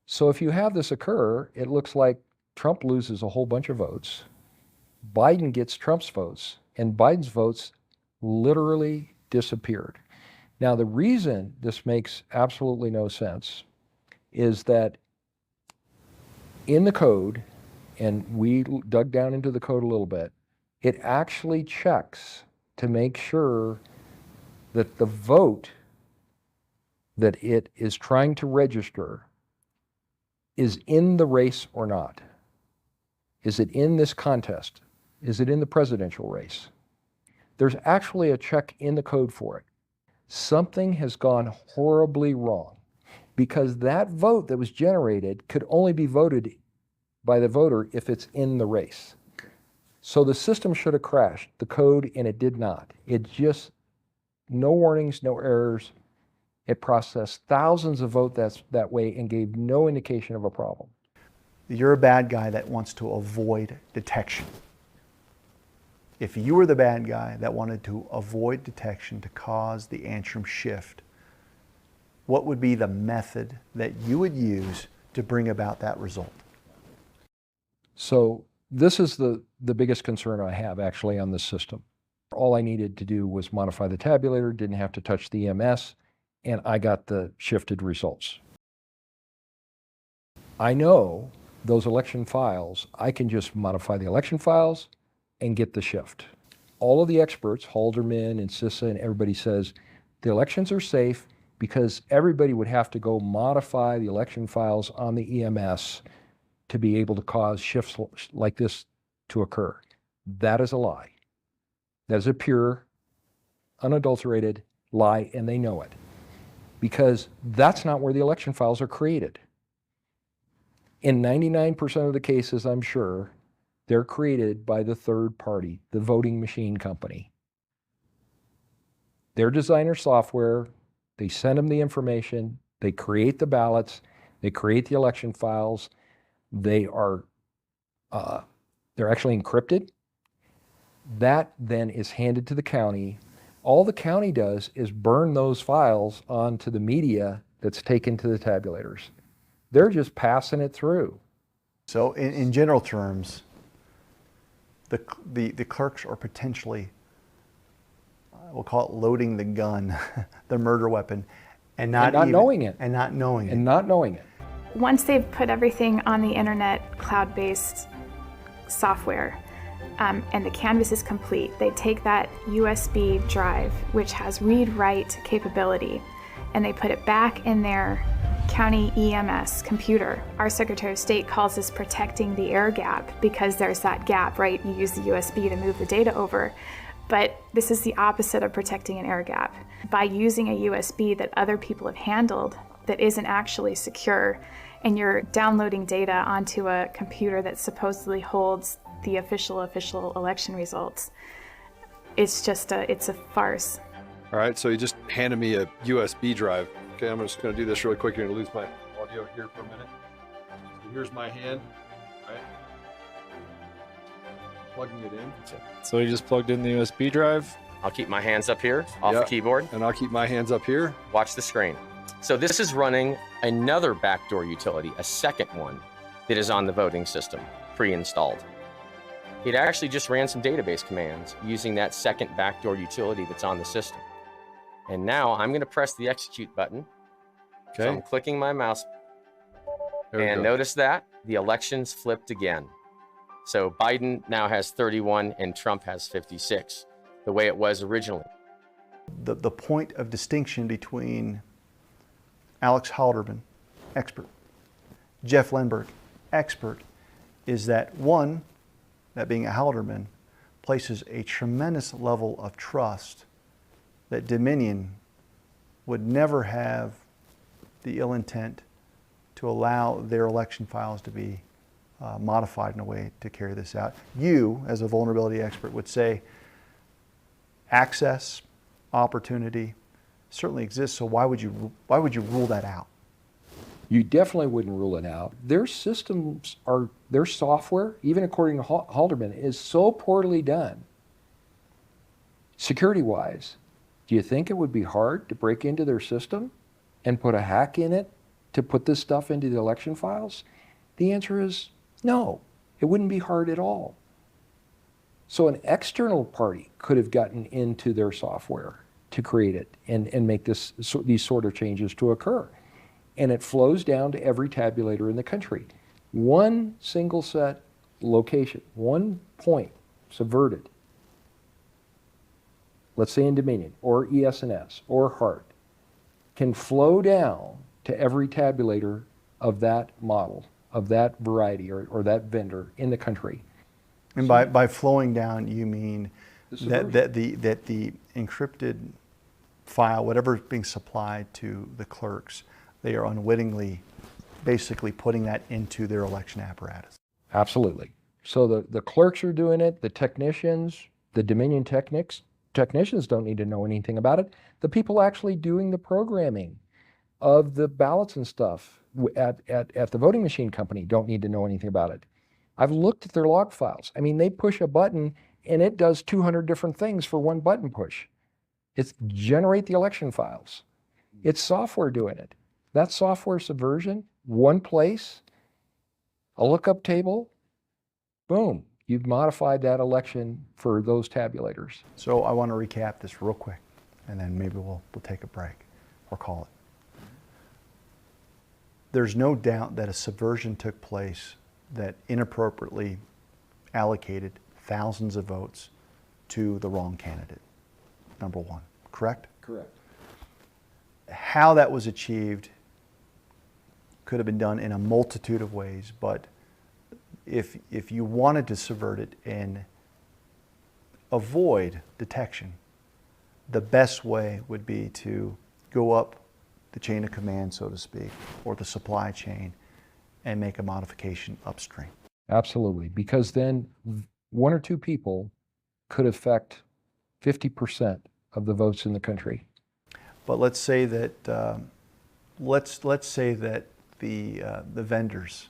So if you have this occur, it looks like Trump loses a whole bunch of votes, Biden gets Trump's votes, and Biden's votes literally disappeared. Now, the reason this makes absolutely no sense is that in the code, and we dug down into the code a little bit, it actually checks to make sure that the vote that it is trying to register is in the race or not. Is it in this contest? Is it in the presidential race? There's actually a check in the code for it. Something has gone horribly wrong because that vote that was generated could only be voted by the voter if it's in the race. So the system should have crashed, the code, and it did not. It just, no warnings, no errors. It processed thousands of votes that way and gave no indication of a problem. You're a bad guy that wants to avoid detection. If you were the bad guy that wanted to avoid detection to cause the Antrim shift, what would be the method that you would use to bring about that result? So this is the biggest concern I have actually on this system. All I needed to do was modify the tabulator, didn't have to touch the EMS, and I got the shifted results. I know those election files, I can just modify the election files and get the shift. All of the experts, Halderman and CISA and everybody says the elections are safe because everybody would have to go modify the election files on the EMS to be able to cause shifts like this to occur. That is a lie. That is a pure, unadulterated lie, and they know it. Because that's not where the election files are created. In 99% of the cases, I'm sure, they're created by the third party, the voting machine company. Their designer software, they send them the information, they create the ballots, they create the election files, they're actually encrypted. That then is handed to the county. All the county does is burn those files onto the media that's taken to the tabulators. They're just passing it through. So in general terms, the clerks are potentially, we'll call it loading the gun, the murder weapon, and not knowing it. And not knowing it. And not knowing it. Once they've put everything on the internet, cloud-based software, and the canvas is complete, they take that USB drive, which has read-write capability, and they put it back in their county EMS computer. Our Secretary of State calls this protecting the air gap because there's that gap, right? You use the USB to move the data over. But this is the opposite of protecting an air gap. By using a USB that other people have handled that isn't actually secure, and you're downloading data onto a computer that supposedly holds the official election results, it's just it's a farce. All right, so you just handed me a USB drive. Okay, I'm just going to do this really quick. You're going to lose my audio here for a minute. So here's my hand, right? Plugging it in. So you just plugged in the USB drive? I'll keep my hands up here off the keyboard. And I'll keep my hands up here. Watch the screen. So this is running another backdoor utility, a second one that is on the voting system, pre-installed. It actually just ran some database commands using that second backdoor utility that's on the system. And now I'm going to press the execute button. Okay. So I'm clicking my mouse. And notice that the elections flipped again. So Biden now has 31 and Trump has 56, the way it was originally. The point of distinction between Alex Halderman, expert, Jeff Lenberg, expert, is that one, that being a Halderman, places a tremendous level of trust that Dominion would never have the ill intent to allow their election files to be modified in a way to carry this out. You, as a vulnerability expert, would say access, opportunity certainly exists, so why would you rule that out? You definitely wouldn't rule it out. Their systems are, their software, even according to Halderman, is so poorly done, security-wise. Do you think it would be hard to break into their system and put a hack in it to put this stuff into the election files? The answer is no, it wouldn't be hard at all. So an external party could have gotten into their software to create it and make these sort of changes to occur. And it flows down to every tabulator in the country. One single set location, one point subverted, let's say in Dominion, or ES&S, or HART, can flow down to every tabulator of that model, of that variety, or that vendor in the country. And by flowing down, you mean that the encrypted file, whatever is being supplied to the clerks, they are unwittingly basically putting that into their election apparatus. Absolutely. So the clerks are doing it, the technicians, the Dominion technicians don't need to know anything about it. The people actually doing the programming of the ballots and stuff at the voting machine company don't need to know anything about it. I've looked at their log files. I mean, they push a button and it does 200 different things for one button push. It's generate the election files. It's software doing it. That software subversion, one place, a lookup table, boom, you've modified that election for those tabulators. So I want to recap this real quick, and then maybe we'll take a break or call it. There's no doubt that a subversion took place that inappropriately allocated thousands of votes to the wrong candidate, number one, correct? Correct. How that was achieved could have been done in a multitude of ways, but if you wanted to subvert it and avoid detection, the best way would be to go up the chain of command, so to speak, or the supply chain, and make a modification upstream. Absolutely, because then one or two people could affect 50% of the votes in the country. But let's say that let's say that the vendors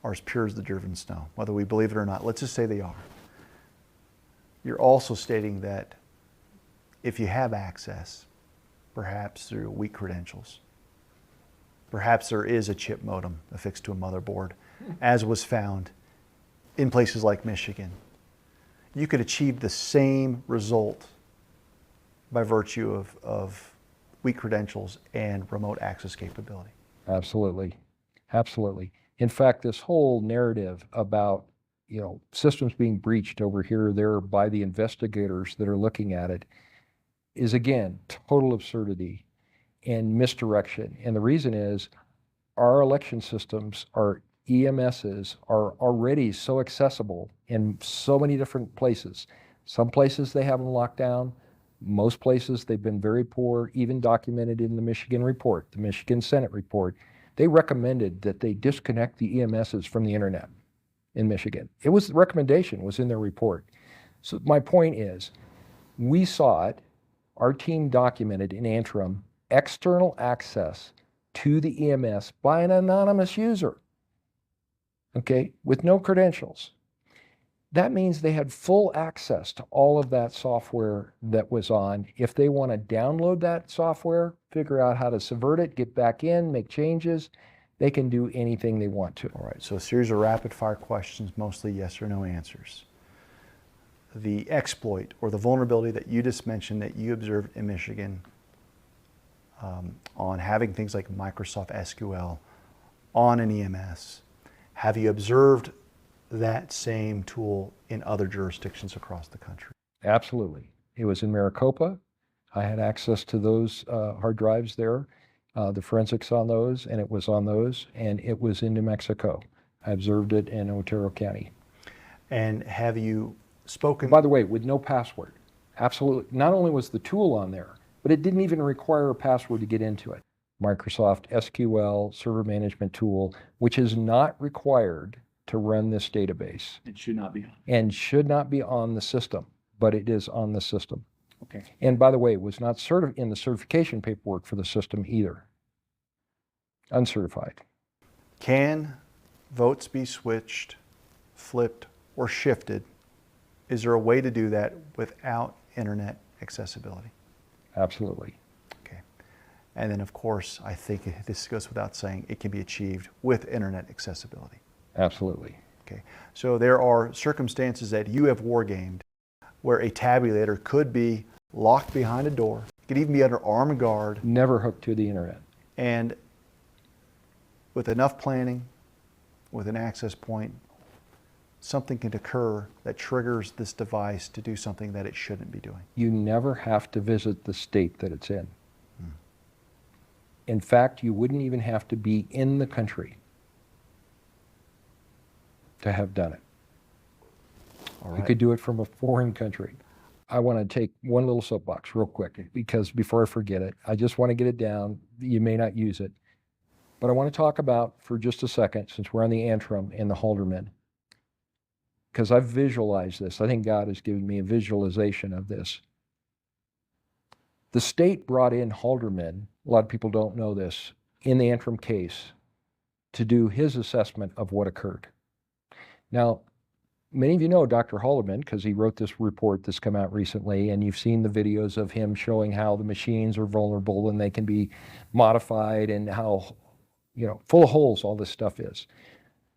are as pure as the driven snow, whether we believe it or not. Let's just say they are. You're also stating that if you have access, perhaps through weak credentials, perhaps there is a chip modem affixed to a motherboard, as was found in places like Michigan, you could achieve the same result by virtue of weak credentials and remote access capability. Absolutely. Absolutely. In fact, this whole narrative about, systems being breached over here or there by the investigators that are looking at it is, again, total absurdity and misdirection. And the reason is our election systems, our EMSs, are already so accessible in so many different places. Some places they have them locked down. Most places they've been very poor, even documented in the Michigan report, the Michigan Senate report. They recommended that they disconnect the EMSs from the internet in Michigan. The recommendation was in their report. So my point is, we saw it, our team documented in Antrim, external access to the EMS by an anonymous user, okay, with no credentials. That means they had full access to all of that software that was on. If they want to download that software, figure out how to subvert it, get back in, make changes, they can do anything they want to. All right, so a series of rapid fire questions, mostly yes or no answers. The exploit or the vulnerability that you just mentioned that you observed in Michigan on having things like Microsoft SQL on an EMS, have you observed that same tool in other jurisdictions across the country? Absolutely. It was in Maricopa. I had access to those hard drives there, the forensics on those, and it was on those, and it was in New Mexico. I observed it in Otero County. And have you spoken? By the way, with no password. Absolutely. Not only was the tool on there, but it didn't even require a password to get into it. Microsoft SQL server management tool, which is not required to run this database. It should not be on. And should not be on the system, but it is on the system. Okay. And by the way, it was not in the certification paperwork for the system either. Uncertified. Can votes be switched, flipped, or shifted? Is there a way to do that without internet accessibility? Absolutely. Okay. And then, of course, I think this goes without saying, it can be achieved with internet accessibility. Absolutely. Okay. So there are circumstances that you have wargamed where a tabulator could be locked behind a door, could even be under armed guard. Never hooked to the internet. And with enough planning, with an access point, something can occur that triggers this device to do something that it shouldn't be doing. You never have to visit the state that it's in. In fact, you wouldn't even have to be in the country to have done it. All right. You could do it from a foreign country. I want to take one little soapbox real quick, because before I forget it, I just want to get it down. You may not use it, but I want to talk about for just a second, since we're on the Antrim and the Halderman, because I've visualized this. I think God has given me a visualization of this. The state brought in Halderman, a lot of people don't know this, in the Antrim case to do his assessment of what occurred. Now, many of you know Dr. Haldeman because he wrote this report that's come out recently, and you've seen the videos of him showing how the machines are vulnerable and they can be modified and how, full of holes all this stuff is.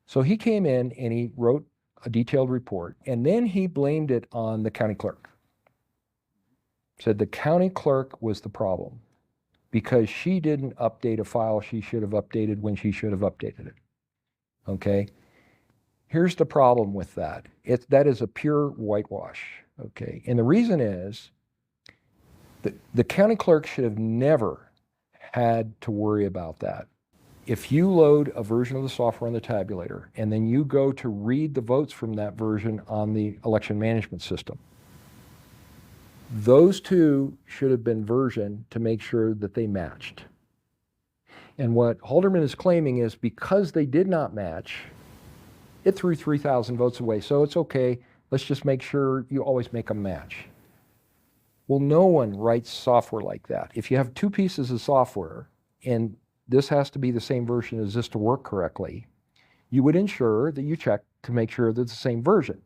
So he came in and he wrote a detailed report, and then he blamed it on the county clerk. Said the county clerk was the problem because she didn't update a file she should have updated when she should have updated it. Okay? Here's the problem with that. That is a pure whitewash. Okay? And the reason is that the county clerk should have never had to worry about that. If you load a version of the software on the tabulator and then you go to read the votes from that version on the election management system, those two should have been versioned to make sure that they matched. And what Haldeman is claiming is because they did not match, it threw 3,000 votes away. So it's okay, let's just make sure you always make them match. Well, no one writes software like that. If you have two pieces of software and this has to be the same version as this to work correctly, you would ensure that you check to make sure they're the same version.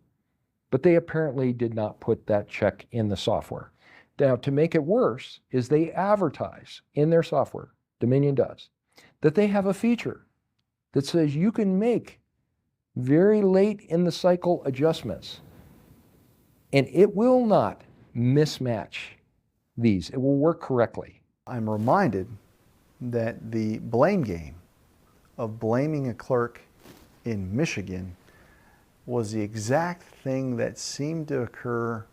But they apparently did not put that check in the software. Now, to make it worse is they advertise in their software, Dominion does, that they have a feature that says you can make very late in the cycle adjustments, and it will not mismatch these. It will work correctly. I'm reminded that the blame game of blaming a clerk in Michigan was the exact thing that seemed to occur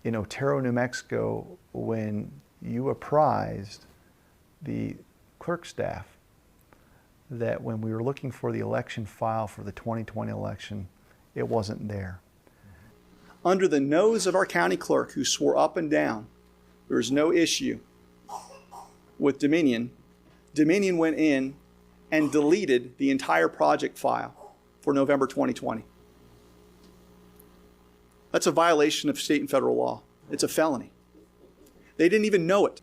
in Otero, New Mexico when you apprised the clerk staff that when we were looking for the election file for the 2020 election, it wasn't there. Under the nose of our county clerk, who swore up and down there was no issue with Dominion, Dominion went in and deleted the entire project file for November 2020. That's a violation of state and federal law. It's a felony. They didn't even know it.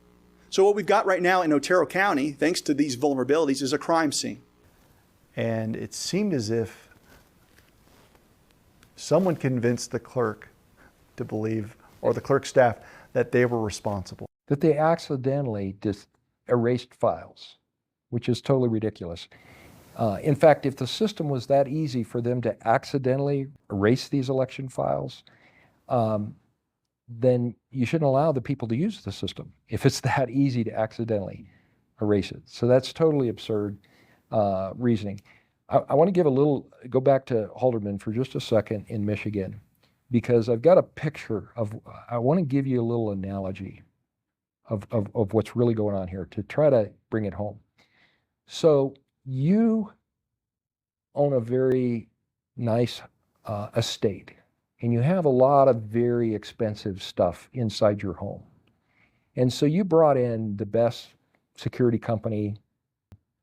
So what we've got right now in Otero County, thanks to these vulnerabilities, is a crime scene. And it seemed as if someone convinced the clerk to believe, or the clerk staff, that they were responsible. That they accidentally just erased files, which is totally ridiculous. In fact, if the system was that easy for them to accidentally erase these election files, then you shouldn't allow the people to use the system if it's that easy to accidentally erase it. So that's totally absurd reasoning. I want to go back to Haldeman for just a second in Michigan, because I've got a picture I want to give you a little analogy of what's really going on here to try to bring it home. So you own a very nice estate, and you have a lot of very expensive stuff inside your home. And so you brought in the best security company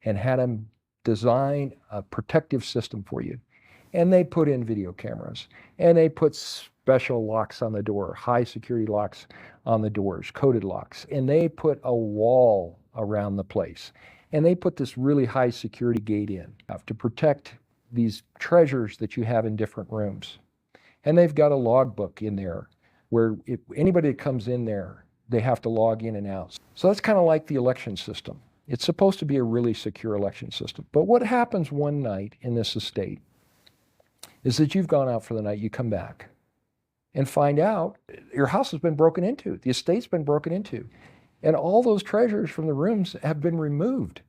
and had them design a protective system for you. And they put in video cameras, and they put special locks on the door, high security locks on the doors, coded locks, and they put a wall around the place. And they put this really high security gate in to protect these treasures that you have in different rooms. And they've got a logbook in there where if anybody that comes in there, they have to log in and out. So that's kind of like the election system. It's supposed to be a really secure election system. But what happens one night in this estate is that you've gone out for the night, you come back and find out your house has been broken into, the estate's been broken into, and all those treasures from the rooms have been removed.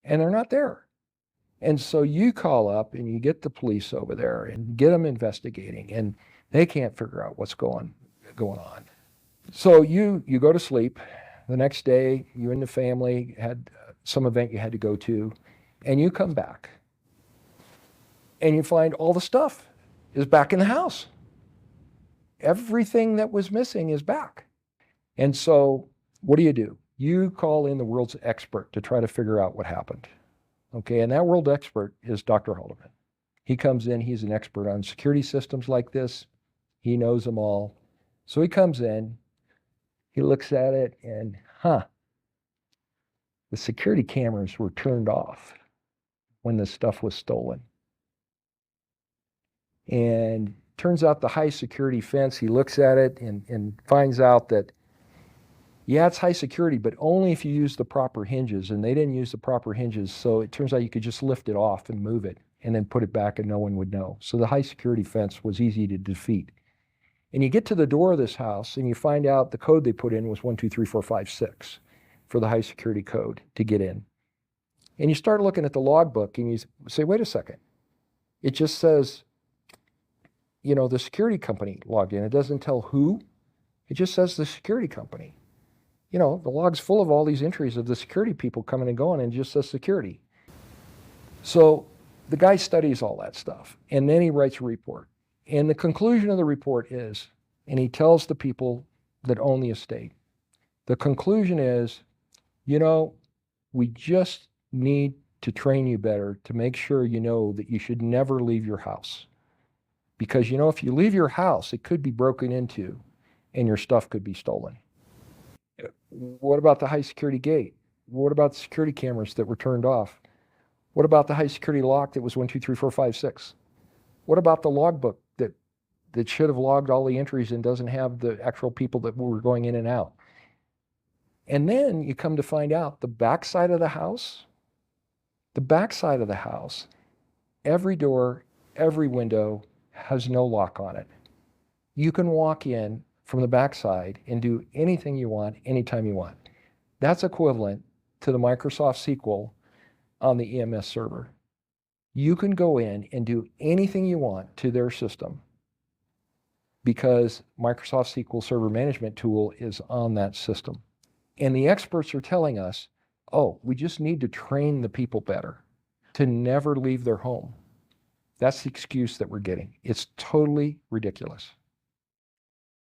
And they're not there. And so you call up and you get the police over there and get them investigating, and they can't figure out what's going on. So you go to sleep. The next day, you and the family had some event you had to go to, and you come back. And you find all the stuff is back in the house. Everything that was missing is back. And so what do? You call in the world's expert to try to figure out what happened. Okay, and that world expert is Dr. Haldeman. He comes in, he's an expert on security systems like this. He knows them all. So he comes in, he looks at it, and the security cameras were turned off when this stuff was stolen. And turns out the high security fence, he looks at it and finds out that, yeah, it's high security, but only if you use the proper hinges. And they didn't use the proper hinges, so it turns out you could just lift it off and move it and then put it back and no one would know. So the high security fence was easy to defeat. And you get to the door of this house and you find out the code they put in was 1, 2, 3, 4, 5, 6 for the high security code to get in. And you start looking at the logbook and you say, wait a second. It just says, you know, the security company logged in. It doesn't tell who. It just says the security company. You know, the log's full of all these entries of the security people coming and going and it just says security. So the guy studies all that stuff and then he writes a report. And the conclusion of the report is, and he tells the people that own the estate, the conclusion is, you know, we just need to train you better to make sure you know that you should never leave your house. Because, you know, if you leave your house, it could be broken into and your stuff could be stolen. What about the high security gate? What about the security cameras that were turned off? What about the high security lock that was 1, 2, 3, 4, 5, 6? What about the logbook that should have logged all the entries and doesn't have the actual people that were going in and out? And then you come to find out the backside of the house, every door, every window has no lock on it. You can walk in from the backside and do anything you want, anytime you want. That's equivalent to the Microsoft SQL on the EMS server. You can go in and do anything you want to their system because Microsoft SQL Server Management tool is on that system. And the experts are telling us, oh, we just need to train the people better to never leave their home. That's the excuse that we're getting. It's totally ridiculous.